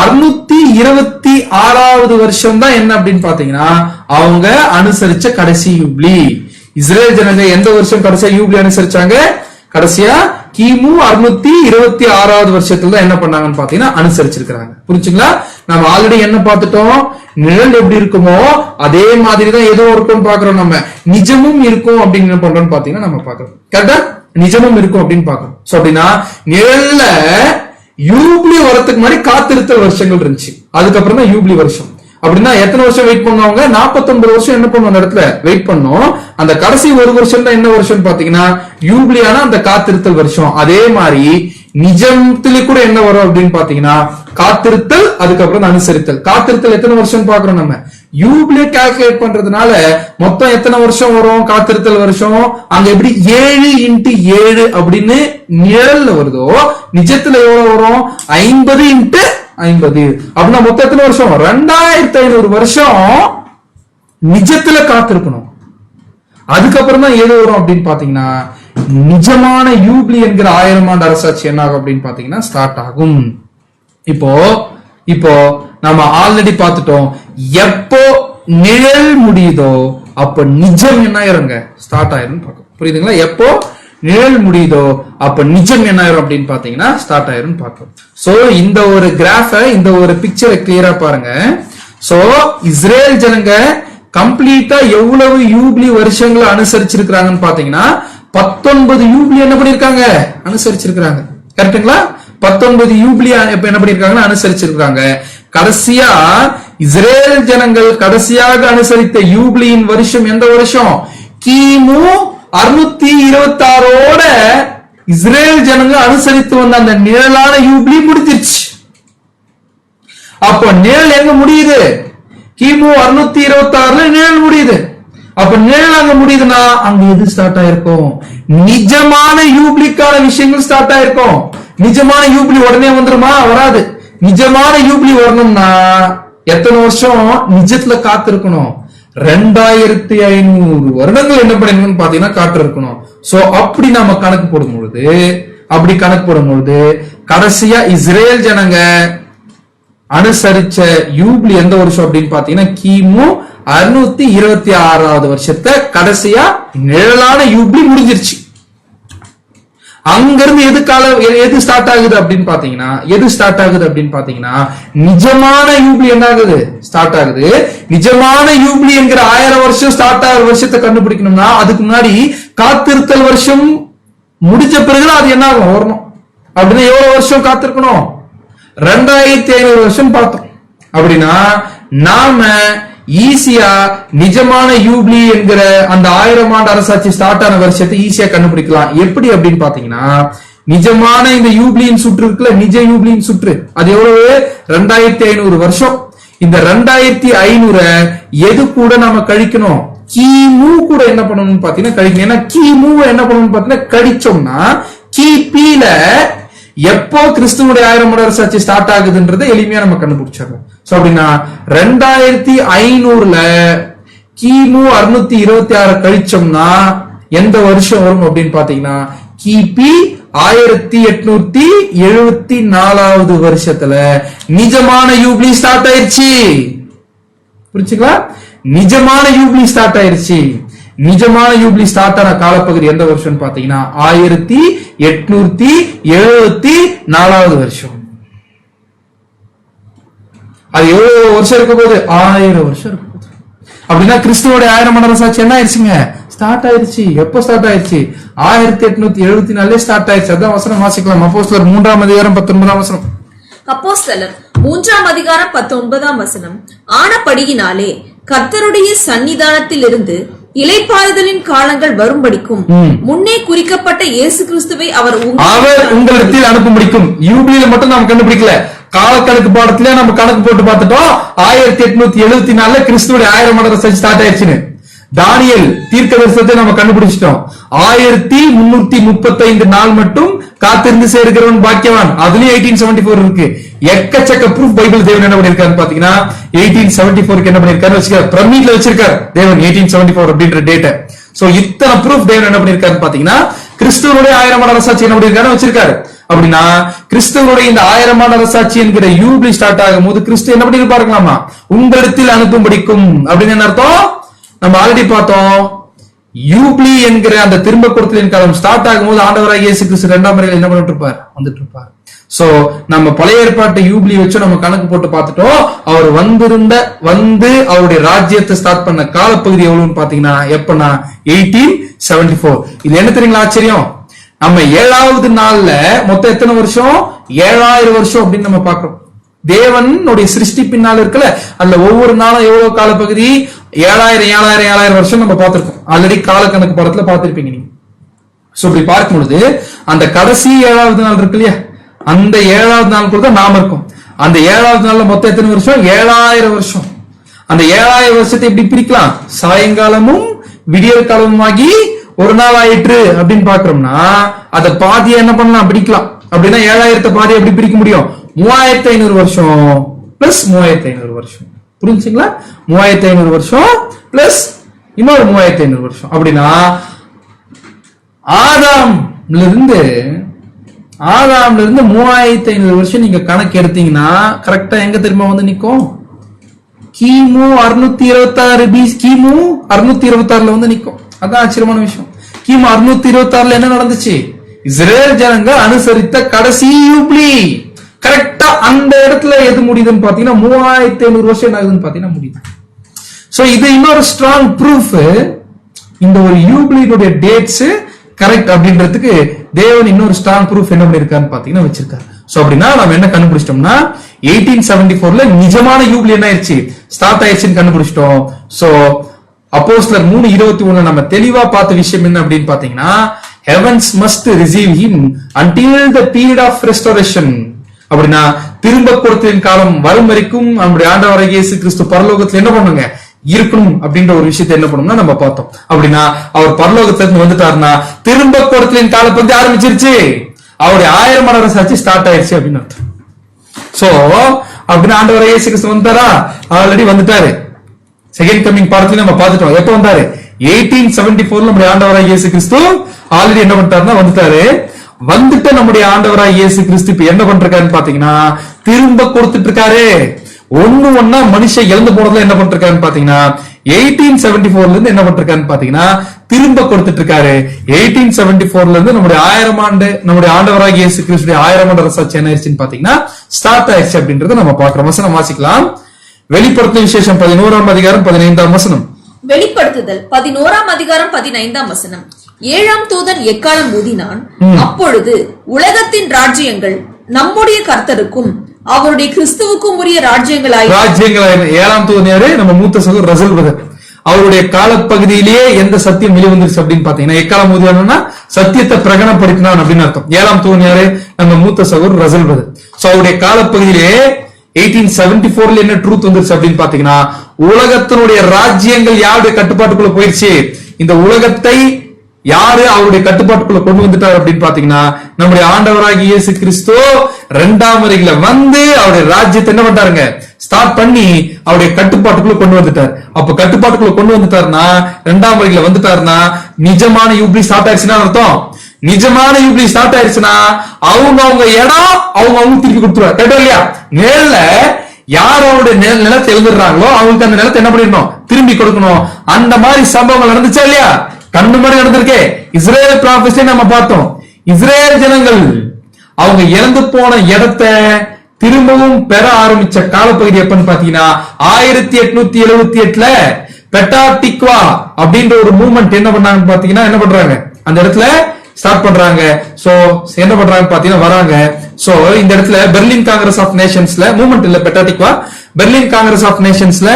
A: 626வது வருஷம் தான் என்ன அப்படின்னு பாத்தீங்கன்னா அவங்க அனுசரிச்ச கடைசி யூப்ளி. இஸ்ரேல் ஜனங்க எந்த வருஷம் கடைசியா யூப்ளி அனுசரிச்சாங்க, கடைசியா கிமு 626வது வருஷத்துல தான் என்ன பண்ணாங்கன்னு பாத்தீங்கன்னா அனுசரிச்சிருக்காங்க. புரிஞ்சுங்களா, நம்ம ஆல்ரெடி என்ன பார்த்துட்டோம், நிழல் எப்படி இருக்குமோ அதே மாதிரிதான் ஏதோ இருக்கும்னு பாக்குறோம். நம்ம நிஜமும் இருக்கும் அப்படின்னு என்ன பண்றோம்னு பாத்தீங்கன்னா நம்ம பாக்குறோம். கரெக்டா, நிஜமும் இருக்கும் அப்படின்னு பாக்குறோம். சோ அப்படின்னா நிழல்ல யூப்ளி வரதுக்கு முன்னாடி காத்திருத்தல் வருஷங்கள் இருந்துச்சு, அதுக்கப்புறம் தான் யூப்ளி வருஷம். அப்படின்னா எத்தனை வருஷம் வெயிட் பண்ணுவாங்க, 49 வருஷம் என்ன பண்ணுவோம், அந்த இடத்துல வெயிட் பண்ணோம். அந்த கடைசி ஒரு வருஷம் தான் என்ன வருஷம் பாத்தீங்கன்னா யூப்ளியான அந்த காத்திருத்தல் வருஷம். அதே மாதிரி நிஜத்திலே கூட என்ன வரும் அப்படின்னு பாத்தீங்கன்னா காத்திருத்தல், அதுக்கப்புறம் அனுசரித்தல். காத்திருத்தல் எத்தனை வருஷம் பாக்குறோம், நம்ம யூப்ளியை கால்குலேட் பண்றதுனால மொத்தம் எத்தனை வருஷம் வரும், காத்திருத்தல் வருஷம். அங்க எப்படி 7 × 7 அப்படின்னு நிழல்ல வருதோ, நிஜத்துல எவ்வளவு வரும், 50 × 50. அப்படின்னா மொத்தம் எத்தனை வருஷம், 2500 வருஷம் நிஜத்துல காத்திருக்கணும். அதுக்கப்புறம் தான் ஏதோ வரும் அப்படின்னு பாத்தீங்கன்னா நிஜமான யூப்ளி என்கிற 1000 ஆண்டு அரசாட்சி என்ன ஆகும் அப்படின்னு பாத்தீங்கன்னா ஸ்டார்ட் ஆகும். இப்போ நம்ம ஆல்ரெடி பார்த்துட்டோம், எப்போ நிழல் முடியுதோ அப்ப நிஜம் என்ன ஆயிருங்க, ஸ்டார்ட் ஆயிரும் பார்க்கும். புரியுதுங்களா, எப்போ நிழல் முடியுதோ அப்ப நிஜம் என்ன ஆயிரும் அப்படின்னு பாத்தீங்கன்னா ஸ்டார்ட் ஆயிரும் பார்க்கும். சோ இந்த ஒரு கிராஃப, இந்த ஒரு பிக்சரை கிளியரா பாருங்க. சோ இஸ்ரேல் ஜனங்க கம்ப்ளீட்டா எவ்வளவு யூப்ளி வருஷங்களை அனுசரிச்சிருக்காங்கன்னு பாத்தீங்கன்னா 19 யூப்ளி என்ன பண்ணிருக்காங்க, அனுசரிச்சிருக்காங்க. கரெக்டுங்களா, 19 யூப்ளி என்ன பண்ணிருக்காங்கன்னா அனுசரிச்சிருக்காங்க. கடைசியா இஸ்ரேல் ஜனங்கள் கடைசியாக அனுசரித்த யூப்ளியின் வருஷம் எந்த வருஷம், கிமு 626ஓட இஸ்ரேல் ஜனங்க அனுசரித்து வந்த அந்த நிழலான யூப்ளி முடிஞ்சிருச்சு. அப்போ நிழல் எங்க முடியுது, கிமு 626 நிழல் முடியுது. அப்ப நிழல் அங்க முடியுதுன்னா அங்க எது ஸ்டார்ட் ஆயிருக்கும்? நிஜமான யூப்ளிக்கான விஷயங்கள் ஸ்டார்ட் ஆயிருக்கும். நிஜமான யூப்ளி உடனே வந்துருமா? வராது. நிஜமான யூப்ளி வரணும்னா எத்தனை வருஷம் நிஜத்துல காத்திருக்கணும்? 2500 வருடங்கள் என்ன பண்ணிருக்கணும் பாத்தீங்கன்னா காத்து இருக்கணும். சோ அப்படி நம்ம கணக்கு போடும் பொழுது கடைசியா இஸ்ரேல் ஜனங்க அனுசரிச்ச யூப்ளி எந்த வருஷம் அப்படின்னு பாத்தீங்கன்னா கிமு 626வது வருஷத்தை கடைசியா நிழலான யூப்ளி முடிஞ்சிருச்சு. அங்கிருந்து எது ஸ்டார்ட் ஆகுது அப்படின்னு பாத்தீங்கன்னா நிஜமான யூப்ளி என்ன ஆகுது? ஸ்டார்ட் ஆகுது. நிஜமான யூப்ளி என்கிற 1000 வருஷம் ஸ்டார்ட் ஆகிற வருஷத்தை கண்டுபிடிக்கணும்னா அதுக்கு முன்னாடி காத்திருத்தல் வருஷம் முடிஞ்ச பிறகுதான் அது என்ன ஆகும்? வரணும். அப்படின்னா எவ்வளவு வருஷம் காத்திருக்கணும்? 2500 வருஷம் பார்த்தோம். அப்படின்னா நாம ஈஸியா நிஜமான யூப்ளி என்கிற அந்த 1000 ஆண்டு அரசாட்சி ஸ்டார்ட் ஆன வருஷத்தை ஈஸியா கண்டுபிடிக்கலாம். எப்படி அப்படின்னு பாத்தீங்கன்னா நிஜமான இந்த யூப்ளியின் சுற்று இருக்குல்ல, நிஜ யூப்ளியின் சுற்று அது எவ்வளவு? 2500 வருஷம். இந்த 2500 எது கூட நாம கழிக்கணும்? கிமு கூட என்ன பண்ணணும்னு பாத்தீங்கன்னா கழிக்கணும். ஏன்னா கிமு என்ன பண்ணணும்னு பாத்தீங்கன்னா கழிச்சோம்னா கிபில எப்போ கிறிஸ்துவோட 1000 அரசாட்சி ஸ்டார்ட் ஆகுதுன்றதை எளிமையா நம்ம கண்டுபிடிச்சிடலாம். சோ அப்படின்னா 2500ல கிமு 626 கழிச்சோம்னா எந்த வருஷம் வரும் அப்படின்னு பாத்தீங்கன்னா கிபி 1874வது வருஷத்துல நிஜமான யூப்ளி ஸ்டார்ட் ஆயிருச்சு. புரிச்சுங்களா? நிஜமான யூப்ளி ஸ்டார்ட் ஆயிருச்சு. நிஜமான யூப்ளி ஸ்டார்ட் ஆன காலப்பகுதி எந்த வருஷம் பாத்தீங்கன்னா 1874வது வருஷம். அது எவ்வளவு வருஷம் இருக்க போகுது? 1000 வருஷம் இருக்க போகுது. அப்படின்னா கிறிஸ்துவோட 1000 அரசாட்சி என்ன ஆயிடுச்சுங்க? ஸ்டார்ட் ஆயிருச்சு. எப்போ ஸ்டார்ட் ஆயிருச்சு? 1874 ஸ்டார்ட் ஆயிருச்சு. அதான் வசனம் வாசிக்கலாம். அப்போஸ்தலர் 3ஆம் அதிகாரம் 19ஆம் வசனம்.
B: அப்போஸ்தலர் 3ஆம் அதிகாரம் 19ஆம் வசனம். ஆனபடியினாலே கர்த்தருடைய சன்னிதானத்தில் இருந்து இளைப்பாறுதலின் காலங்கள் வரும்படிக்கும் முன்னே குறிக்கப்பட்ட இயேசு கிறிஸ்துவை அவர்
A: உங்களிடத்தில் அனுப்பும்படிக்கும். யூப்ளியில மட்டும் நாம் கண்டுபிடிக்கல, காலக்கணக்கு பாடத்துல நம்ம கணக்கு போட்டு பார்த்துட்டோம். 1874 கிறிஸ்துவோட 1000 அரசாட்சி ஸ்டார்ட் ஆயிடுச்சுன்னு. தானியேல் தீர்க்கதரிசனத்தை நம்ம கண்டுபிடிச்சிட்டோம். 1335 நாள் மட்டும் காத்திருந்து சேர்க்கிறவன் பாக்கியவான். அதுலயும் 1874 இருக்கு. எக்கச்சக்க ப்ரூஃப் பைபிள் தேவன் என்ன பண்ணிருக்காரு பாத்தீங்கன்னா 1874 என்ன பண்ணிருக்காரு வச்சுக்காரு, பிரமிட்ல வச்சிருக்காரு தேவன் 1874 அப்படின்ற டேட்ட. சோ இத்தனை ப்ரூஃப் தேவன் என்ன பண்ணிருக்காரு பாத்தீங்கன்னா கிறிஸ்துவனுடைய 1000 அரசாட்சி என்ன பண்ணிருக்காரு வச்சிருக்காரு. அப்படின்னா கிறிஸ்துவனுடைய இந்த 1000 அரசாட்சி என்கிற யூப்ளி ஸ்டார்ட் ஆகும் போது கிறிஸ்து என்ன பண்ணிருப்பாருங்களாமா? உங்களிடத்தில் அனுப்பும்படிக்கும் அப்படின்னு என்ன அர்த்தம்? நம்ம ஆல்ரெடி பார்த்தோம். யூப்ளி என்கிற அந்த திரும்ப கொடுத்தலின் காலம் ஸ்டார்ட் ஆகும்போது ஆண்டவராகிய இயேசு கிறிஸ்து 2ஆம் முறையில் என்ன பண்ணிட்டு இருப்பார்? வந்துட்டு இருப்பார். சோ நம்ம பழைய ஏற்பாட்டு யூப்ளி வச்சு நம்ம கணக்கு போட்டு பார்த்துட்டோம். அவர் வந்து அவருடைய ராஜ்யத்தை ஸ்டார்ட் பண்ண காலப்பகுதி எவ்வளவுன்னு பாத்தீங்கன்னா எப்பன்னா 1874. இது என்ன தெரியுங்களா ஆச்சரியம்? நம்ம 7வது நாள்ல மொத்தம் எத்தனை வருஷம்? 7000 வருஷம் அப்படின்னு நம்ம பாக்குறோம். தேவனுடைய சிருஷ்டி பின்னால் இருக்குல்ல, அதுல ஒவ்வொரு நாளும் எவ்வளவு காலப்பகுதி? 7000 வருஷம் நம்ம பார்த்திருக்கோம். ஆல்ரெடி காலக்கணக்கு படத்துல பார்த்திருப்பீங்க நீங்க. சோ இப்படி பார்க்கும் பொழுது அந்த கடைசி 7வது நாள் இருக்கு இல்லையா, அந்த 7வது நாள் கூட தான் நாம இருக்கோம். அந்த 7வது நாள்ல மொத்தம் எத்தனை வருஷம்? 7000 வருஷம். அந்த 7000 வருஷத்தை எப்படி பிரிக்கலாம்? சாயங்காலமும் விடியற் காலமுமாகி ஒரு நாள் ஆயிற்று அப்படின்னு பாக்குறோம்னா அதை பாதியை என்ன பண்ணலாம்? பிடிக்கலாம். அப்படின்னா 7000 பாதியை எப்படி பிரிக்க முடியும்? 3500 வருஷம் பிளஸ் 3500 வருஷம். புரிஞ்சுங்களா? 3500 வருஷம் பிளஸ் இன்னொரு 3500 வருஷம். அப்படின்னா ஆதாம்ல இருந்து 3500 வருஷம் நீங்க கணக்கு எடுத்தீங்கன்னா கரெக்டா எங்க திரும்ப வந்து நிக்கும்? கிமு 626 கிமு 626ல வந்து நிக்கும். அதான் ஆச்சரியமான விஷயம். கிமு 626ல என்ன நடந்துச்சு? இஸ்ரேல் ஜனங்க அனுசரித்த கடைசி யூப்ளி கரெக்டா அந்த இடத்துல எது முடியுதுன்னு பாத்தீங்கன்னா 3500 வருஷம் என்ன ஆகுதுன்னு பாத்தீங்கன்னா முடியுது. சோ இது இன்னொரு ஸ்ட்ராங் ப்ரூஃப். இந்த ஒரு யூப்ளியினுடைய டேட்ஸ் கரெக்ட் அப்படின்றதுக்கு தேவன் இன்னொரு ஸ்ட்ராங் ப்ரூஃப் என்ன பண்ணிருக்காருன்னு பாத்தீங்கன்னா வச்சிருக்காரு. சோ அப்படின்னா நம்ம என்ன கண்டுபிடிச்சிட்டோம்னா 1874ல நிஜமான யூப்ளி என்ன ஆயிடுச்சு? ஸ்டார்ட் ஆயிடுச்சுன்னு கண்டுபிடிச்சிட்டோம். சோ அப்போஸ்தலர் 3:21 நம்ம தெளிவா பார்த்த விஷயம் என்ன அப்படின்னு பாத்தீங்கன்னா heavens must receive him until the period of restoration. அப்படின்னா திரும்ப கொடுத்தலின் காலம் வரும் வரைக்கும் நம்முடைய ஆண்டவராகிய இயேசு கிறிஸ்து பரலோகத்துல என்ன பண்ணுங்க? இருக்கணும் அப்படின்ற ஒரு விஷயத்தை என்ன பண்ணோம்னா நம்ம பார்த்தோம். அப்படின்னா அவர் பரலோகத்திலிருந்து வந்துட்டாருன்னா திரும்ப கொடுத்தலின் காலப்பகுதி ஆரம்பிச்சிருச்சு, அவருடைய 1000 மணி அரசாட்சி ஸ்டார்ட் ஆயிடுச்சு அப்படின்னு அர்த்தம். சோ அப்படின்னு ஆண்டவர் இயேசு கிறிஸ்து வந்தாரா? ஆல்ரெடி வந்துட்டாரு. செகண்ட் கமிங் பார்ட்ல நம்ம பார்த்துட்டோம். எப்ப வந்தாரு? 1874 நம்முடைய ஆண்டவராய் இயேசு கிறிஸ்து ஆல்ரெடி என்ன பண்ணிட்டாருன்னா வந்துட்டாரு. வந்துட்டு நம்முடைய ஆண்டவராய் இயேசு கிறிஸ்து இப்ப என்ன பண்றாருன்னு பாத்தீங்கன்னா திரும்ப கொடுத்துட்டு இருக்காரு. ஒன்னா மனுஷன் இழந்து போனதுல என்ன பண்றாருன்னு பாத்தீங்கன்னா 1874 இருந்து என்ன பண்றாருன்னு பாத்தீங்கன்னா திரும்ப கொடுத்துட்டு இருக்காரு. 1874 இருந்து நம்முடைய 1000 ஆண்டு நம்முடைய ஆண்டவராக இயேசு கிறிஸ்துடைய 1000 ஆண்டு அரசாட்சி என்ன ஆயிடுச்சுன்னு பாத்தீங்கன்னா ஸ்டார்ட் ஆயிடுச்சு அப்படின்றத நம்ம பாக்குறோம். வசனம் வாசிக்கலாம். வெளிப்படுத்தும் விசேஷம் 11ஆம் அதிகாரம் 15ஆம் வசனம்.
B: வெளிப்படுத்துதல் 11ஆம் அதிகாரம் 15ஆம் வசனம். 7ஆம் தூதன் எக்காலம் ஊதினான். அப்பொழுது உலகத்தின் ராஜ்யங்கள் நம்முடைய கர்த்தருக்கும் அவருடைய கிறிஸ்துவுக்கும் உரிய ராஜ்யங்களாய்
A: 7ஆம் தூதன் யாரு? நம்ம மூத்த சகோதரர் ரசல் பிரதர். அவருடைய காலப்பகுதியிலேயே எந்த சத்தியம் வெளிவந்துருச்சு அப்படின்னு பாத்தீங்கன்னா எக்காலம் ஊதினான்னா சத்தியத்தை பிரகடனப்படுத்தினான் அப்படின்னு அர்த்தம். 7ஆம் தூதன் யாரு? நம்ம மூத்த சகோதரர் ரசல் பிரதர். சோ அவருடைய காலப்பகுதியிலேயே 1874 என்ன ட்ரூத் வந்துருச்சு அப்படின்னு பாத்தீங்கன்னா உலகத்தினுடைய ராஜ்யங்கள் யாருடைய கட்டுப்பாட்டுக்குள்ள போயிருச்சு. இந்த உலகத்தை யாரு அவருடைய கட்டுப்பாட்டுக்குள்ள கொண்டு வந்துட்டார் அப்படின்னு பாத்தீங்கன்னா நம்முடைய ஆண்டவராகிய இயேசு கிறிஸ்து 2ஆம் வருகையில வந்து அவருடைய ராஜ்யத்தை என்ன பண்றாருங்க ஸ்டார்ட் பண்ணி அவருடைய கட்டுப்பாட்டுக்குள்ள கொண்டு வந்துட்டார். அப்ப கட்டுப்பாட்டுக்குள்ள கொண்டு வந்துட்டாருன்னா 2ஆம் வருகையில வந்துட்டாருன்னா நிஜமான யூப்ளி ஸ்டார்ட் ஆயிடுச்சுன்னா அர்த்தம். நிஜமான யூப்ளி ஸ்டார்ட் ஆயிடுச்சுன்னா அவங்க இடம் அவங்க திருப்பி கொடுத்துருவார். கேட்டோம் இல்லையா? மேல யார் அவருடைய நிலத்தை எழுதுறாங்களோ அவங்களுக்கு அந்த நிலத்தை என்ன பண்ணிடணும்? திரும்பி கொடுக்கணும். அந்த மாதிரி சம்பவங்கள் நடந்துச்சா இல்லையா? கண்ணு மாதிரி நடந்திருக்கே. இஸ்ரேல் ப்ராபஸை நம்ம பார்த்தோம். இஸ்ரேல் ஜனங்கள் அவங்க இறந்து போன இடத்தை திரும்பவும் பெற ஆரம்பிச்ச காலப்பகுதி எப்பன்னு பாத்தீங்கன்னா 1878ல பெட்டா டிக்வா அப்படின்ற ஒரு மூவ்மெண்ட் என்ன பண்ணாங்கன்னு பாத்தீங்கன்னா என்ன பண்றாங்க அந்த இடத்துல ஸ்டார்ட் பண்றாங்க. சோ என்ன பண்றாங்க பாத்தீங்கன்னா வராங்க. சோ இந்த இடத்துல பெர்லின் காங்கிரஸ் ஆஃப் நேஷன்ஸ்ல மூவ்மெண்ட் இல்ல பெட்டா டிக்வா, பெர்லின் காங்கிரஸ் ஆஃப் நேஷன்ஸ்ல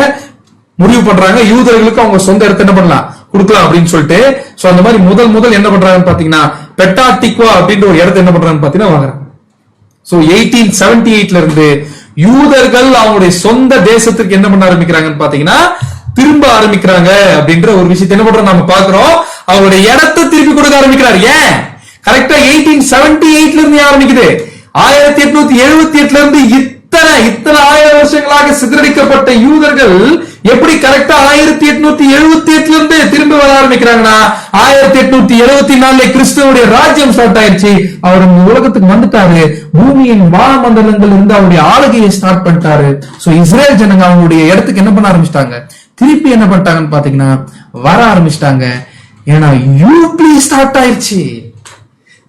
A: முடிவு பண்றாங்க யூதர்களுக்கு அவங்க சொந்த இடத்தை என்ன பண்ணலாம் கொடுக்கலாம் அப்படின்னு சொல்லிட்டு. சோ அந்த மாதிரி முதல் என்ன பண்றாங்கன்னு பாத்தீங்கன்னா பெட்டா டிக்வா அப்படின்ற ஒரு இடத்தை என்ன பண்றாங்கன்னு பாத்தீங்கன்னா வாங்குறாங்க. சோ 1878ல இருந்து யூதர்கள் அவங்களுடைய சொந்த தேசத்துக்கு என்ன பண்ண ஆரம்பிக்கிறாங்கன்னு பாத்தீங்கன்னா திரும்ப ஆரம்பிக்கிறாங்க அப்படின்ற ஒரு விஷயத்தை என்ன பண்றோம் நம்ம பாக்குறோம். அவருடைய இடத்தை திருப்பி கொடுக்க ஆரம்பிக்கிறார். ஏன்? கரெக்டா 1878ல இருந்து ஆரம்பிக்குது. 1878ல இருந்து இத்தனை 1000 வருஷங்களாக சிதறடிக்கப்பட்ட யூதர்கள் எப்படி கரெக்டா 1878ல இருந்து திரும்பி வர ஆரம்பிக்கிறாங்கன்னா 1874 கிறிஸ்துவோடைய ராஜ்யம் ஸ்டார்ட் ஆயிடுச்சு. அவர் உலகத்துக்கு வந்துட்டாரு. பூமியின் வானமண்டலங்கள் இருந்து அவருடைய ஆளுகையை ஸ்டார்ட் பண்ணிட்டாரு. சோ இஸ்ரேல் ஜனங்க அவங்களுடைய இடத்துக்கு என்ன பண்ண ஆரம்பிச்சிட்டாங்க? திருப்பி என்ன பண்ணிட்டாங்கன்னு பாத்தீங்கன்னா வர ஆரம்பிச்சிட்டாங்க. ஏன்னா யூப்ளி ஸ்டார்ட் ஆயிடுச்சு.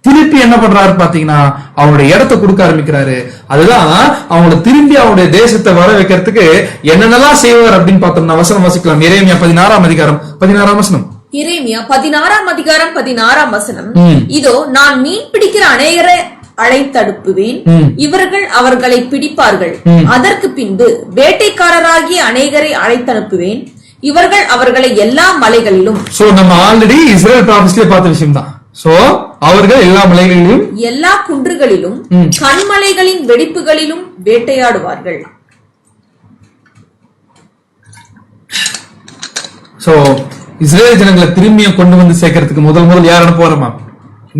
A: திருப்பி என்ன பண்றாரு பாத்தீங்கன்னா அவருடைய இடத்தை கொடுக்க ஆரம்பிக்கிறாரு. அதுதான் அவங்களை திரும்பி அவருடைய தேசத்தை வர வைக்கிறதுக்கு என்னென்னலாம் செய்வார் அப்படின்னு பார்த்தோம்னா வசனம் வாசிக்கலாம். எரேமியா 16ஆம் அதிகாரம் 16ஆம் வசனம்.
B: எரேமியா 16ஆம் அதிகாரம் 16ஆம் வசனம். இதோ நான் மீன் பிடிக்கிற அநேகரை அழைத்தடுப்புவேன், இவர்கள் அவர்களை பிடிப்பார்கள். அதற்கு பின்பு வேட்டைக்காரராகிய அநேகரை அழைத்தனுப்புவேன், இவர்கள் அவர்களை எல்லா மலைகளிலும்.
A: சோ நம்ம ஆல்ரெடி இஸ்ரேல் ப்ராபஸ்ல பார்த்த விஷயம் தான். சோ அவர்கள் எல்லா மலைகளிலும்
B: எல்லா குன்றுகளிலும் கண்மலைகளின் வெடிப்புகளிலும் வேட்டையாடுவார்கள்.
A: சோ இஸ்ரேல் ஜனங்களை திரும்பியும் கொண்டு வந்து சேர்க்கறதுக்கு முதல் யார் அனுப்புவாரமா?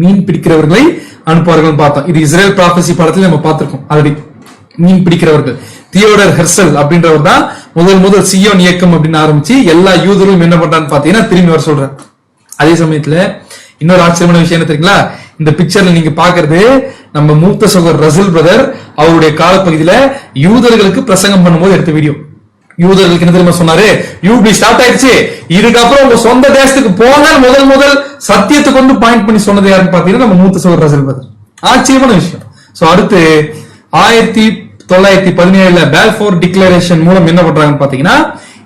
A: மீன் பிடிக்கிறவர்களை அனுப்புவார்கள் பார்த்தோம். இது இஸ்ரேல் ப்ராபசி படத்துல நம்ம பார்த்திருக்கோம் ஆல்ரெடி. மீன் பிடிக்கிறவர்கள் தியோடர் ஹெர்சல் அப்படின்றவர் தான் முதல் சியோன் இயக்கம் அப்படின்னு ஆரம்பிச்சு எல்லா யூதரும் என்ன பண்றான்னு பாத்தீங்கன்னா திரும்பி வர சொல்றாரு. அதே சமயத்துல இன்னொரு ஆச்சரியமான விஷயம் என்ன தெரியுங்களா? இந்த பிக்சர்ல நீங்க பாக்குறது நம்ம மூத்த சகோதரர் ரசல் பிரதர் அவருடைய காலப்பகுதியில யூதர்களுக்கு பிரசங்கம் பண்ணும்போது எடுத்த வீடியோ. யூதர்களுக்கு என்ன தெரியுமா சொன்னாரு? யூபி ஸ்டார்ட் ஆயிடுச்சு, இதுக்கப்புறம் உங்க சொந்த தேசத்துக்கு போங்க முதல் சத்தியத்தை கொண்டு பாயிண்ட் பண்ணி சொன்னது யாருன்னு பாத்தீங்கன்னா நம்ம மூத்த சகோதரர் ரசல் பிரதர். ஆச்சரியமான விஷயம். சோ அடுத்து 1917 பால்ஃபோர் டிக்ளரேஷன் மூலம் என்ன பண்றாங்கன்னு பாத்தீங்கன்னா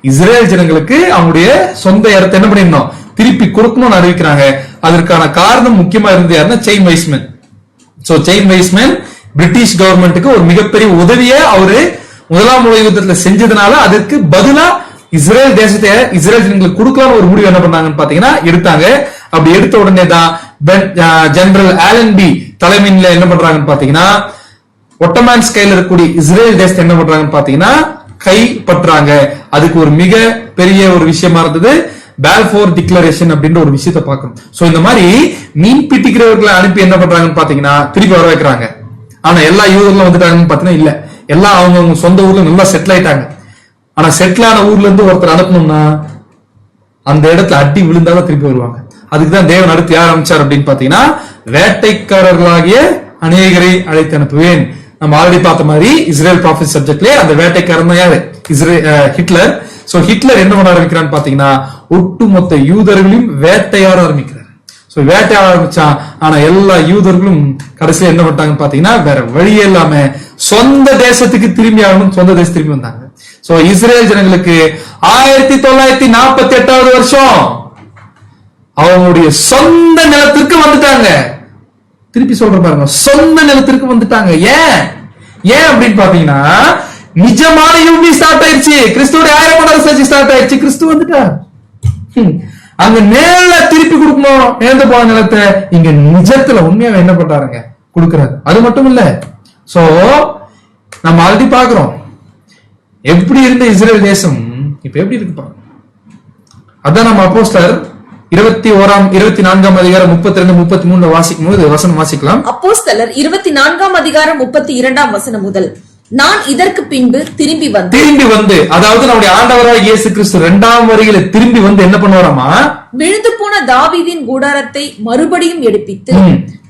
A: இஸ்ரேல் ஜனங்களுக்கு அவங்களுடைய சொந்த இடத்தை என்ன பண்ணிடணும் திருப்பி கொடுக்கணும்னு அறிவிக்கிறாங்க. அதற்கான காரணம் முக்கியமா இருந்து யாருன்னா chain Wiseman. So chain Wiseman British கவர்மெண்ட்டுக்கு ஒரு மிகப்பெரிய உதவியை அவரு முதலாம் உலக யுத்தத்துல செஞ்சதுனால அதுக்கு பதிலா இஸ்ரேல் தேசத்தை இஸ்ரேல் ஜனங்களுக்கு கொடுக்கலாம்னு ஒரு முடிவு என்ன பண்ணாங்கன்னு பாத்தீங்கன்னா எடுத்தாங்க. அப்படி எடுத்த உடனே தான் ஜெனரல் ஆலன்பி தலைமையில என்ன பண்றாங்கன்னு பாத்தீங்கன்னா ஒட்டமான்ஸ் கையில இருக்கக்கூடிய இஸ்ரேல் தேசத்தை என்ன பண்றாங்கன்னு பாத்தீங்கன்னா கைப்பற்றாங்க. அதுக்கு ஒரு மிக பெரிய ஒரு விஷயமா இருந்தது பால்ஃபோர் டிக்ளரேஷன் அப்படின்ற ஒரு விஷயத்தை பார்க்கணும். சோ இந்த மாதிரி மீன் பிடிக்கிறவர்களை அனுப்பி என்ன பண்றாங்கன்னு பாத்தீங்கன்னா திருப்பி வர வைக்கிறாங்க. ஆனா எல்லா யூதர்களும் வந்துட்டாங்கன்னு பாத்தீங்கன்னா இல்ல, எல்லாம் அவங்க சொந்த ஊர்ல நல்லா செட்டில் ஆயிட்டாங்க. ஆனா செட்டில் ஆன ஊர்ல இருந்து ஒருத்தர் அனுப்பணும்னா அந்த இடத்துல அடி விழுந்தாலும் திருப்பி வருவாங்க. அதுக்குதான் தேவன் அடுத்து யார் அமைச்சார் அப்படின்னு பாத்தீங்கன்னா வேட்டைக்காரர்களாகிய அநேகரை அழைத்து அனுப்புவேன். நம்ம ஆல்ரெடி பார்த்த மாதிரி இஸ்ரேல் ப்ராஃபிட் சப்ஜெக்ட்லயே அந்த வேட்டைக்காரன் யாரு? ஹிட்லர். சோ ஹிட்லர் என்ன பண்ண ஆரம்பிக்கிறான்னு பாத்தீங்கன்னா ஒட்டுமொத்த யூதர்களையும் வேட்டையாட ஆரம்பிக்கிறார். சோ வேட்டையாட ஆரம்பிச்சான். ஆனா எல்லா யூதர்களும் கடைசியில என்ன பண்ணிட்டாங்கன்னு பாத்தீங்கன்னா வேற வழியே இல்லாம சொந்த தேசத்துக்கு திரும்பி ஆகணும், சொந்த தேசம் திரும்பி வந்தாங்க. சோ இஸ்ரேல் ஜனங்களுக்கு 1948 வருஷம் அவங்களுடைய சொந்த நிலத்திற்கு வந்துட்டாங்க. திருப்பி சொல்ற பாருங்க, சொந்த நிலத்திற்கு வந்துட்டாங்க. ஏன் அப்படின்னு பாத்தீங்கன்னா நிஜமான யூபி ஸ்டார்ட் ஆயிடுச்சு. கிறிஸ்துவோட 1000 வருஷம் ஸ்டார்ட் ஆயிடுச்சு. கிறிஸ்து வந்துட்டார். அங்க நேர திருப்பி கொடுக்கணும் நேர்ந்து போன நிலத்தை இங்க நிஜத்துல உண்மையா என்ன பண்றாருங்க கொடுக்கிறாரு. அது மட்டும் இல்ல, சோ நம்ம ஆல்ரெடி பாக்குறோம் எப்படி இருந்த இஸ்ரேல் தேசம் இப்ப எப்படி இருக்கு பாருங்க. அதான் நம்ம அப்போஸ்தலர் 24 அதிகாரம் 32-33 வாசிக்கும் போது வசனம் வாசிக்கலாம்.
B: அப்போஸ்தலர் 24 அதிகாரம் 32 வசனம் முதல், நான் இதற்கு பின்பு திரும்பி வந்து
A: அதாவது நம்முடைய ஆண்டவராகிய இயேசு கிறிஸ்து 2ஆம் வருகையில திரும்பி வந்து என்ன பண்ணுவாராமா,
B: விழுந்து போன தாவீதின் கூடாரத்தை மறுபடியும் எடுப்பித்து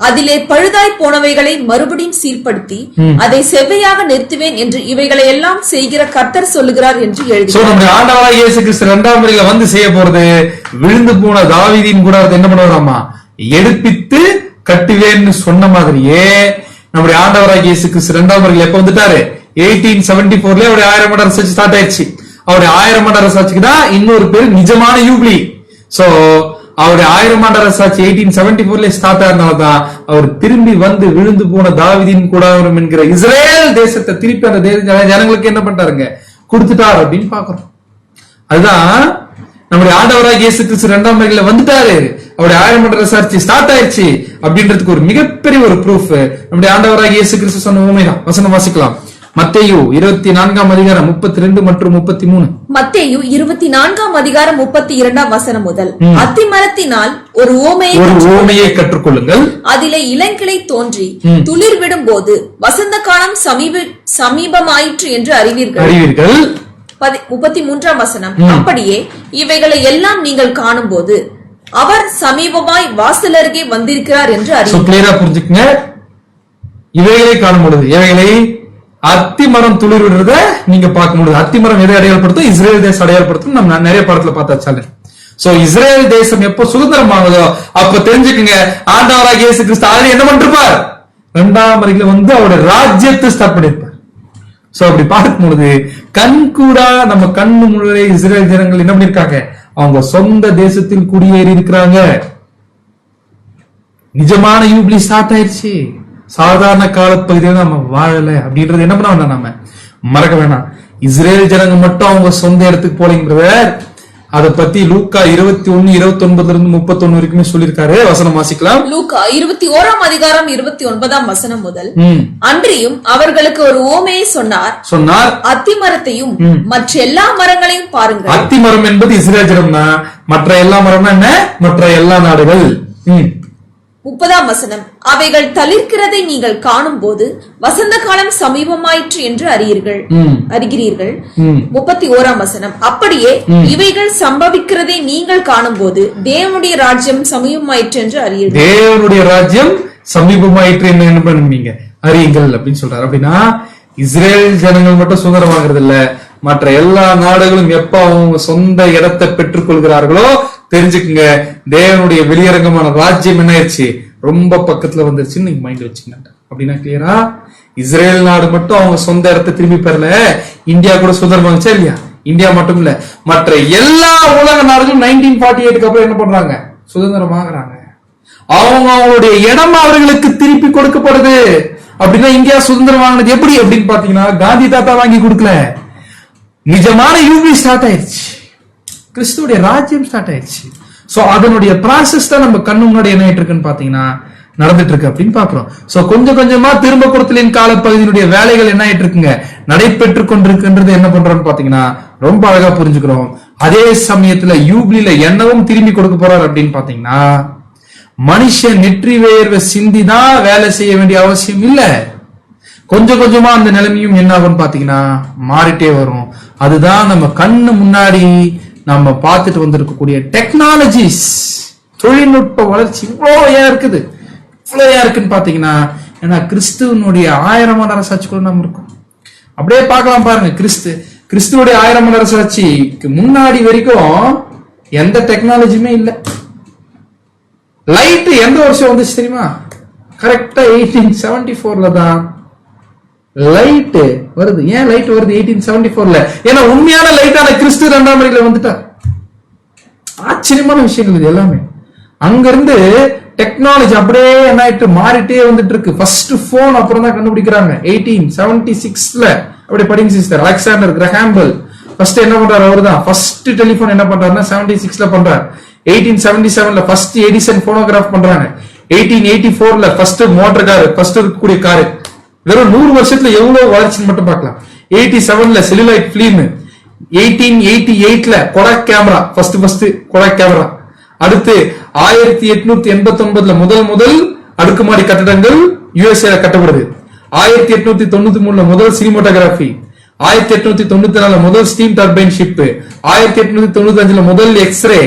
B: அதிலே பழுதாய் போனவைகளை மறுபடியும் சீர்படுத்தி அதை செவ்வையாக நிறுத்துவேன் என்று இவைகளை எல்லாம் செய்கிற கர்த்தர் சொல்லுகிறார் என்று எழுதினார்.
A: நம்முடைய ஆண்டவராகிய இயேசு கிறிஸ்து 2ஆம் வருகையில வந்து செய்ய போறது விழுந்து போன தாவீதின் கூடாரத்தை என்ன பண்ணுவாராமா, எடுப்பித்து கட்டுவேன்னு சொன்ன மாதிரியே நம்முடைய ஆண்டவராகிய இயேசு கிறிஸ்து 2ஆம் வருகையில எப்ப வந்துட்டாரு? 1874 அவருடைய 1000 அரசாட்சி ஸ்டார்ட் ஆயிடுச்சு. அவருடைய 1000 அரசாட்சிக்கு தான் இன்னொரு பேர் நிஜமான யூபிலி. சோ அவருடைய 1000 அரசாட்சி 1874 ஸ்டார்ட் ஆனதால்தான் அவர் திரும்பி வந்து விழுந்து போன தாவீதின் கூடாரம் என்கிற இஸ்ரேல் தேசத்தை திருப்பி அந்த ஜனங்களுக்கு என்ன பண்றாருங்க கொடுத்துட்டார் அப்படின்னு பாக்குறோம். அதுதான் நம்முடைய ஆண்டவராகிய இயேசு கிறிஸ்து 2ஆம் வருகையில வந்துட்டாரு, அவருடைய 1000 அரசாட்சி ஸ்டார்ட் ஆயிடுச்சு அப்படின்றதுக்கு ஒரு மிகப்பெரிய ஒரு ப்ரூஃப் நம்முடைய ஆண்டவராகிய இயேசு கிறிஸ்து சொன்ன உண்மைதான். வசனம் வாசிக்கலாம். மத்தேயு 24 அதிகாரம் 32 மற்றும் 33.
B: மத்தேயு 24 அதிகாரம் 32 வசனம் முதல், அத்திமரத்தினால் ஒரு ஓமையை
A: கற்றுக்கொள்ளுங்கள்.
B: அதிலே இளங்கிளை தோன்றி துளிர் விடும் போது வசந்த காலம் சமீபமாயிற்று என்று அறிவீர்கள். 33 வசனம், அப்படியே இவைகளை எல்லாம் நீங்கள் காணும் போது அவர் சமீபமாய் வாசல் அருகே வந்திருக்கிறார் என்று
A: அறிவீர்கள். புரிஞ்சுக்கங்க, இவைகளை காணும் பொழுது இவைகளை அத்திமரம் துளிர் விடுறத நீங்க பார்க்க முடியுது. அத்திமரம் எதை அடையாளப்படுத்தும்? இஸ்ரேல் தேசம் அடையாளப்படுத்தும். நம்ம நிறைய படத்துல பார்த்தாச்சாலே. சோ இஸ்ரேல் தேசம் எப்போ சுதந்திரம் ஆகுதோ அப்ப தெரிஞ்சுக்குங்க ஆண்டவராகிய இயேசு கிறிஸ்து ஆல்ரெடி என்ன பண்ணிருப்பார்? 2ஆம் வருகையில வந்து அவருடைய ராஜ்யத்தை ஸ்டார்ட் பண்ணிருப்பார். சோ அப்படி பார்க்கும் பொழுது கண்கூடா நம்ம கண்ணு முழுவதே இஸ்ரேல் ஜனங்கள் என்ன பண்ணிருக்காங்க? அவங்க சொந்த தேசத்தில் குடியேறி இருக்கிறாங்க. நிஜமான யூபிலி ஸ்டார்ட் ஆயிடுச்சு. சாதாரண காலப்பகுதியில நம்ம வாழல அப்படின்றது என்ன பண்ண வேண்டாம், நாம மறக்க வேணாம். இஸ்ரேல் ஜனங்க மட்டும் அவங்க சொந்த இடத்துக்கு போலங்கிறத அதை பத்தி லூக்கா 21:29 வரைக்குமே சொல்லிருக்காரு. வசனம் வாசிக்கலாம்.
B: லூக்கா 21 அதிகாரம் 29 வசனம் முதல், அன்றியும் அவர்களுக்கு ஒரு ஓமையை சொன்னார். அத்திமரத்தையும் மற்ற எல்லா மரங்களையும் பாருங்கள்.
A: அத்திமரம் என்பது இஸ்ரேல் ஜனம்னா, மற்ற எல்லா மரம்னா என்ன? மற்ற எல்லா நாடுகள்.
B: 30 வசனம், அவைகள் தளிர்க்கிறதை நீங்கள் காணும் போது வசந்த காலம் சமீபமாயிற்று என்று அறிகிறீர்கள். 31 வசனம், அப்படியே இவைகள் சம்பவிக்கிறதை நீங்கள் காணும் போது தேவனுடைய ராஜ்யம் சமீபமாயிற்று என்று அறியீர்கள்.
A: தேவனுடைய ராஜ்யம் சமீபமாயிற்று என்ன பண்ணுவீங்க அறியுங்கள் அப்படின்னு சொல்றாரு. அப்படின்னா இஸ்ரேல் ஜனங்கள் மட்டும் சுதந்திரமாகிறது இல்ல, மற்ற எல்லா நாடுகளும் எப்ப அவங்க சொந்த இடத்தை பெற்றுக் கொள்கிறார்களோ தெரிஞ்சுக்குங்க தேவனுடைய வெளியரங்கமான ராஜ்யம் என்ன ஆயிடுச்சு, ரொம்ப பக்கத்துல வந்துருச்சுன்னு நீங்க மைண்ட் வச்சுக்கங்க. அப்படின்னா கிளியரா இஸ்ரேல் நாடு மட்டும் அவங்க சொந்த இடத்தை திரும்பி பெறல, இந்தியா கூட சுதந்திரம் வாங்கிச்சா இல்லையா? இந்தியா மட்டும் இல்ல, மற்ற எல்லா உலக நாடுகளும் 1948 அப்புறம் என்ன பண்றாங்க? சுதந்திரம் வாங்குறாங்க. அவங்களுடைய இடம் அவர்களுக்கு திருப்பி கொடுக்கப்படுது. அப்படின்னா இந்தியா சுதந்திரம் வாங்கினது எப்படி அப்படின்னு பாத்தீங்கன்னா காந்தி தாத்தா வாங்கி கொடுக்கல, நிஜமான யூபி ஸ்டார்ட் ஆயிடுச்சு, கிறிஸ்துவோட ராஜ்யம் ஸ்டார்ட் ஆயிடுச்சு. சோ அதனுடைய ப்ராசஸ் தான் நம்ம கண்ணு முன்னாடி என்ன ஆயிட்டு இருக்குன்னு பாத்தீங்கன்னா நடந்துட்டு இருக்கு அப்படின்னு பாக்குறோம். சோ கொஞ்சம் கொஞ்சமா திரும்ப கொடுத்தலின் காலப்பகுதியினுடைய வேலைகள் என்ன ஆயிட்டு இருக்குங்க நடைபெற்று கொண்டிருக்குன்றது என்ன பண்றோம்னு பாத்தீங்கன்னா ரொம்ப அழகா புரிஞ்சுக்கிறோம். அதே சமயத்துல யூப்ளில என்னவும் திரும்பி கொடுக்க போறார் அப்படின்னு பாத்தீங்கன்னா, மனுஷன் நெற்றி வேர்வை சிந்திதான் வேலை செய்ய வேண்டிய அவசியம் இல்ல. கொஞ்சம் கொஞ்சமா அந்த நிலைமையும் என்ன ஆகும்னு பாத்தீங்கன்னா மாறிட்டே வரும். அதுதான் நம்ம கண்ணு முன்னாடி நம்ம பார்த்துட்டு வந்திருக்கக்கூடிய டெக்னாலஜிஸ், தொழில்நுட்ப வளர்ச்சி இவ்வளோ ஏன் இருக்குது, இவ்வளோ ஏன் இருக்குன்னு பாத்தீங்கன்னா, ஏன்னா கிறிஸ்துவனுடைய 1000 ஆண்டு அரசாட்சிக்குள்ள நம்ம இருக்கோம். அப்படியே பார்க்கலாம் பாருங்க, கிறிஸ்துவோடைய 1000 ஆண்டு அரசாட்சிக்கு முன்னாடி வரைக்கும் எந்த டெக்னாலஜியுமே இல்லை. லைட் எந்த வருஷம் வந்துச்சு தெரியுமா? கரெக்டா 1874ல தான் லைட் வருது. ஏன் லைட் வருது 1874ல? ஏன்னா உண்மையான லைட்டான கிறிஸ்து 2ஆம் வருகையில வந்துட்டார். ஆச்சரியமான விஷயங்கள் இது எல்லாமே. அங்கிருந்து டெக்னாலஜி அப்படியே என்ன ஆயிட்டு மாறிட்டே வந்துட்டு இருக்கு. ஃபர்ஸ்ட் போன் அப்புறம் தான் கண்டுபிடிக்கிறாங்க 1876ல. அப்படி படிங்க sister. Alexander Graham bell first என்ன பண்றாரு? அவர் தான் ஃபர்ஸ்ட் டெலிபோன் என்ன பண்றாருன்னா 76ல பண்றாரு. 1877ல ஃபர்ஸ்ட் எடிசன் போனோகிராஃப் பண்றாங்க. 1884ல ஃபர்ஸ்ட் மோட்டர் கார், ஃபர்ஸ்ட் இருக்கக்கூடிய காரு. வெறும் 100 வருஷத்துல எவ்வளவு வளர்ச்சின்னு மட்டும் பார்க்கலாம். 87ல செல்லுலாய்ட் பிலிம், 1888ல Kodak camera, first Kodak camera. அடுத்து 1889ல முதல் அடுக்குமாடி கட்டடங்கள் யுஎஸ்ஏல கட்டப்படுது. 1893ல முதல் சினிமோட்டோகிராஃபி, 1894ல முதல் ஸ்டீம் டர்பைன் ஷிப், 1895ல முதல் எக்ஸ்ரே,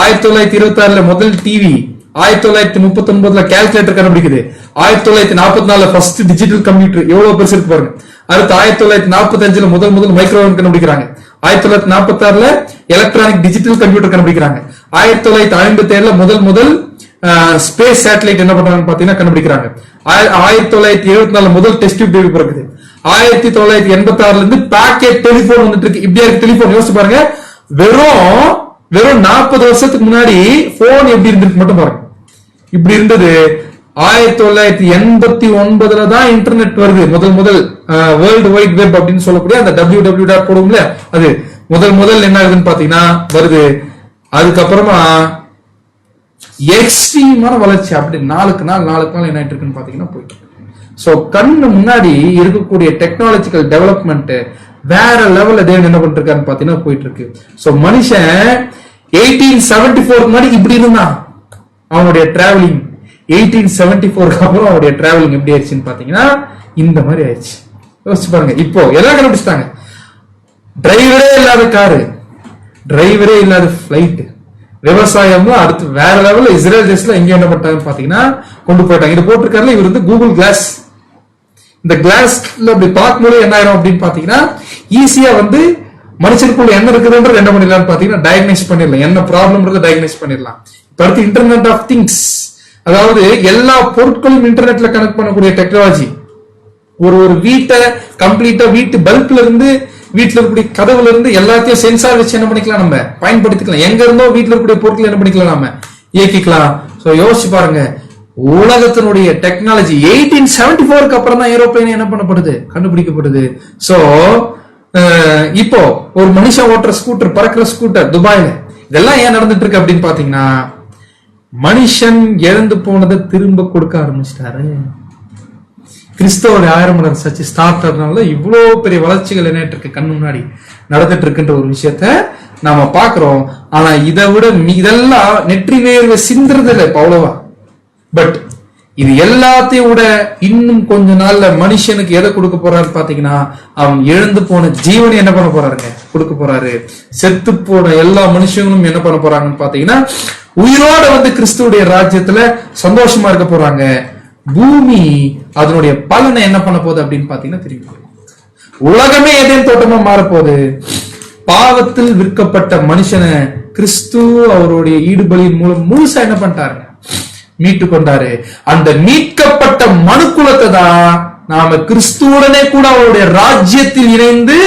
A: 1926ல முதல் டிவி, 1939ல கால்குலேட்டர் கண்டுபிடிக்குது, 1944ல ஃபர்ஸ்ட் டிஜிட்டல் கம்ப்யூட்டர். எவ்வளவு பெருசு இருக்கு பாருங்க. அடுத்து 1945ல முதல் மைக்ரோவேவ் கண்டுபிடிக்கிறாங்க. 1946ல எலக்ட்ரானிக் டிஜிட்டல் கம்ப்யூட்டர் கண்டுபிடிக்கிறாங்க. 1957ல முதல் ஸ்பேஸ் சேட்டலைட் என்ன பண்றாங்கன்னு பாத்தீங்கன்னா கண்டுபிடிக்கிறாங்க. 1974ல முதல் டெஸ்ட் டியூப் பேபி பிறக்குது. 1986ல இருந்து பாக்கெட் டெலிபோன் வந்துட்டு இருக்கு. இப்படியா இருக்கு டெலிபோன், யோசிச்சு பாருங்க. வெறும் 40 வருஷத்துக்கு முன்னாடி போன் எப்படி இருந்திருக்கு மட்டும் பாருங்க. இப்படி இருந்தது. 1989ல தான் இன்டர்நெட் வருது. முதல் வேர்ல்டு வைட் வெப் அப்படின்னு சொல்லக்கூடிய அந்த www போடுவோம்ல, அது முதல் என்ன ஆகுதுன்னு பாத்தீங்கன்னா வருது. அதுக்கப்புறமா எக்ஸ்ட்ரீமான வளர்ச்சி. அப்படி நாளுக்கு நாள் என்ன ஆயிட்டு இருக்குன்னு பாத்தீங்கன்னா போயிட்டு. சோ கண்ணு முன்னாடி இருக்கக்கூடிய டெக்னாலஜிக்கல் டெவலப்மெண்ட் வேற லெவல்ல தேவன் என்ன பண்ணிட்டு இருக்கான்னு பாத்தீங்கன்னா போயிட்டு இருக்கு. சோ மனுஷன் 1874 முன்னாடி இப்படி இருந்தான் அவனுடைய டிராவலிங். 1874க்கு அப்புறம் அவருடைய டிராவலிங் எப்படி ஆயிடுச்சுன்னு பாத்தீங்கன்னா இந்த மாதிரி ஆயிடுச்சு. யோசிச்சு பாருங்க. இப்போ எல்லாம் கண்டுபிடிச்சிட்டாங்க. டிரைவரே இல்லாத காரு, டிரைவரே இல்லாத பிளைட், விவசாயம் அடுத்து வேற லெவல்ல இஸ்ரேல் தேசத்துல எங்க என்ன பண்ணிட்டாங்கன்னு பாத்தீங்கன்னா கொண்டு போயிட்டாங்க. இது போட்டிருக்காருல இவர் வந்து கூகுள் கிளாஸ். இந்த கிளாஸ்ல அப்படி பார்க்கும்போது என்ன ஆயிரும் அப்படின்னு பாத்தீங்கன்னா ஈஸியா வந்து மனுஷனுக்குள்ள என்ன இருக்குதுன்றது என்ன பண்ணிடலாம் பாத்தீங்கன்னா டயக்னைஸ் பண்ணிடலாம். என்ன ப்ராப்ளம்ன்றத டயக்னைஸ் பண்ணிடலாம். இப்ப அடுத்து இன்டர்நெட் ஆஃப் திங்ஸ், அதாவது எல்லா பொருட்களும் இன்டர்நெட்ல கனெக்ட் பண்ணக்கூடிய டெக்னாலஜி. ஒரு வீட்டை கம்ப்ளீட்டா வீட்டு பல்ப்ல இருந்து வீட்டுல இருக்கக்கூடிய கதவுல இருந்து எல்லாத்தையும் சென்சார் வச்சு என்ன பண்ணிக்கலாம், நம்ம பயன்படுத்திக்கலாம். எங்க இருந்தோ வீட்டுல இருக்கக்கூடிய பொருட்கள் என்ன பண்ணிக்கலாம், நம்ம இயக்கிக்கலாம். சோ யோசிச்சு பாருங்க, உலகத்தினுடைய டெக்னாலஜி 1874க்கு அப்புறம் தான் ஏரோப்ளேன் என்ன பண்ணப்படுது, கண்டுபிடிக்கப்படுது. சோ இப்போ ஒரு மனுஷன் ஓட்டுற ஸ்கூட்டர், பறக்கிற ஸ்கூட்டர் துபாயில, இதெல்லாம் ஏன் நடந்துட்டு இருக்கு அப்படின்னு பாத்தீங்கன்னா மனுஷன் இழந்து போனதை திரும்ப கொடுக்க ஆரம்பிச்சிட்டாரு. கிறிஸ்தவோட 1000 சர்ச்சை ஸ்டார்ட் ஆனதுனால இவ்வளவு பெரிய வளர்ச்சிகள் என்ன இருக்கு கண்ணு முன்னாடி நடந்துட்டு இருக்குன்ற ஒரு விஷயத்த நாம பாக்குறோம். ஆனா இதை விட இதெல்லாம் நெற்றி வேர்வை சிந்துறது இல்லை அவ்வளவா. பட் இது எல்லாத்தையும் விட இன்னும் கொஞ்ச நாள்ல மனுஷனுக்கு எதை கொடுக்க போறாரு பாத்தீங்கன்னா அவன் எழுந்து போன ஜீவனை என்ன பண்ண போறாருங்க, கொடுக்க போறாரு. செத்து போன எல்லா மனுஷங்களும் என்ன பண்ண போறாங்கன்னு பாத்தீங்கன்னா உயிரோட வந்து கிறிஸ்துவுடைய ராஜ்யத்துல சந்தோஷமா இருக்க போறாங்க. பூமி அதனுடைய பலனை என்ன பண்ண போகுது அப்படின்னு பாத்தீங்கன்னா திரும்பி உலகமே ஏதேன் தோட்டமா மாறப்போகுது. பாவத்தில் விற்கப்பட்ட மனுஷனை கிறிஸ்து அவருடைய ஈடுபலியின் மூலம் முழுசா என்ன பண்ணிட்டாருங்க, மீட்டு கொண்டாரு. அந்த மீட்கப்பட்ட மனுக்குலத்தை தான் நாம கிறிஸ்துவுடனே கூட அவருடைய ராஜ்யத்தில் இணைந்து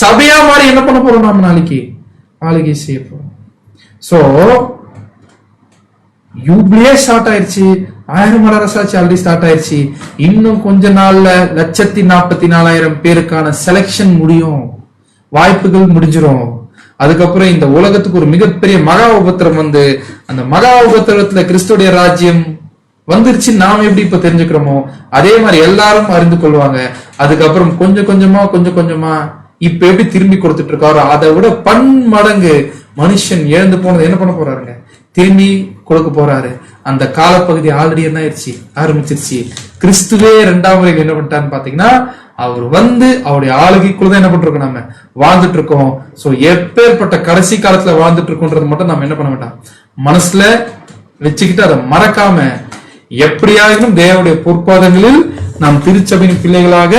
A: சபையா மாறி என்ன பண்ண போறோம், நாம நாளைக்கு ஆளுகை செய்ய போறோம். சோ யூபிலியே ஸ்டார்ட் ஆயிருச்சு, 1000 அரசாட்சி ஆல்ரெடி ஸ்டார்ட் ஆயிருச்சு. இன்னும் கொஞ்ச நாள்ல 1,44,000 பேருக்கான செலக்ஷன் முடியும், வாய்ப்புகள் முடிஞ்சிரும். அதுக்கப்புறம் இந்த உலகத்துக்கு ஒரு மிகப்பெரிய மகா உபத்திரம் வந்து அந்த மகா உபத்திரத்துல கிறிஸ்துடைய ராஜ்யம் வந்துருச்சு நாம எப்படி இப்ப தெரிஞ்சுக்கிறோமோ அதே மாதிரி எல்லாரும் அறிந்து கொள்வாங்க. அதுக்கப்புறம் கொஞ்சம் கொஞ்சமா இப்ப எப்படி திரும்பி கொடுத்துட்டு இருக்காரோ அதை விட பன்மடங்கு மனுஷன் இழந்து போனது என்ன பண்ண போறாருங்க, திரும்பி கொடுக்க போறாரு. அந்த காலப்பகுதி ஆல்ரெடி என்ன ஆயிடுச்சு, ஆரம்பிச்சிருச்சு. கிறிஸ்துவே 2ஆம் முறையில் என்ன பண்ணிட்டாருன்னு பாத்தீங்கன்னா, அவர் வந்து அவருடைய ஆளுகைக்குள்ளதான் என்ன பண்றோம், நம்ம வாழ்ந்துட்டு இருக்கோம். சோ எப்பேற்பட்ட கடைசி காலத்துல வாழ்ந்துட்டு இருக்கோன்றது மட்டும் நம்ம என்ன பண்ண வேண்டாம், மனசுல வச்சுக்கிட்டு அதை மறக்காம எப்படியாகிலும் தேவனுடைய பொற்பாதங்களில் நாம் திருச்சபையின் பிள்ளைகளாக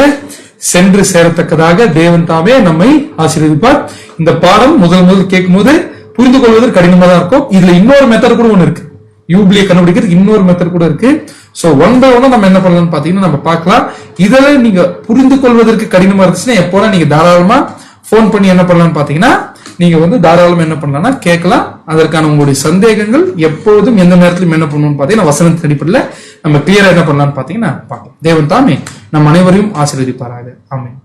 A: சென்று சேரத்தக்கதாக தேவன் தாமே நம்மை ஆசீர்வதிப்பார். இந்த பாடம் முதல் கேட்கும் போது புரிந்து கொள்வதற்கு கடினமா தான் இருக்கும். இதுல இன்னொரு மெத்தட் கூட ஒண்ணு இருக்கு, யூபிலியை கண்டுபிடிக்கிறது இன்னொரு மெத்தட் கூட இருக்கு. சோ ஒன் பை ஒன்னா நம்ம என்ன பண்ணலாம்னு பாத்தீங்கன்னா நம்ம பார்க்கலாம். இதுல நீங்க புரிந்து கொள்வதற்கு கடினமா இருந்துச்சுன்னா எப்போனா நீங்க தாராளமா போன் பண்ணி என்ன பண்ணலாம்னு பாத்தீங்கன்னா, நீங்க வந்து தாராளமா என்ன பண்ணலாம்னா கேட்கலாம். அதற்கான உங்களுடைய சந்தேகங்கள் எப்பொழுதும் எந்த நேரத்திலும் என்ன பண்ணணும்னு பாத்தீங்கன்னா வசனத்தின் அடிப்படையில நம்ம கிளியரா என்ன பண்ணலாம்னு பாத்தீங்கன்னா பார்க்கலாம். தேவன் தாமே நம் அனைவரையும் ஆசீர்வதிப்பாராக. ஆமென்.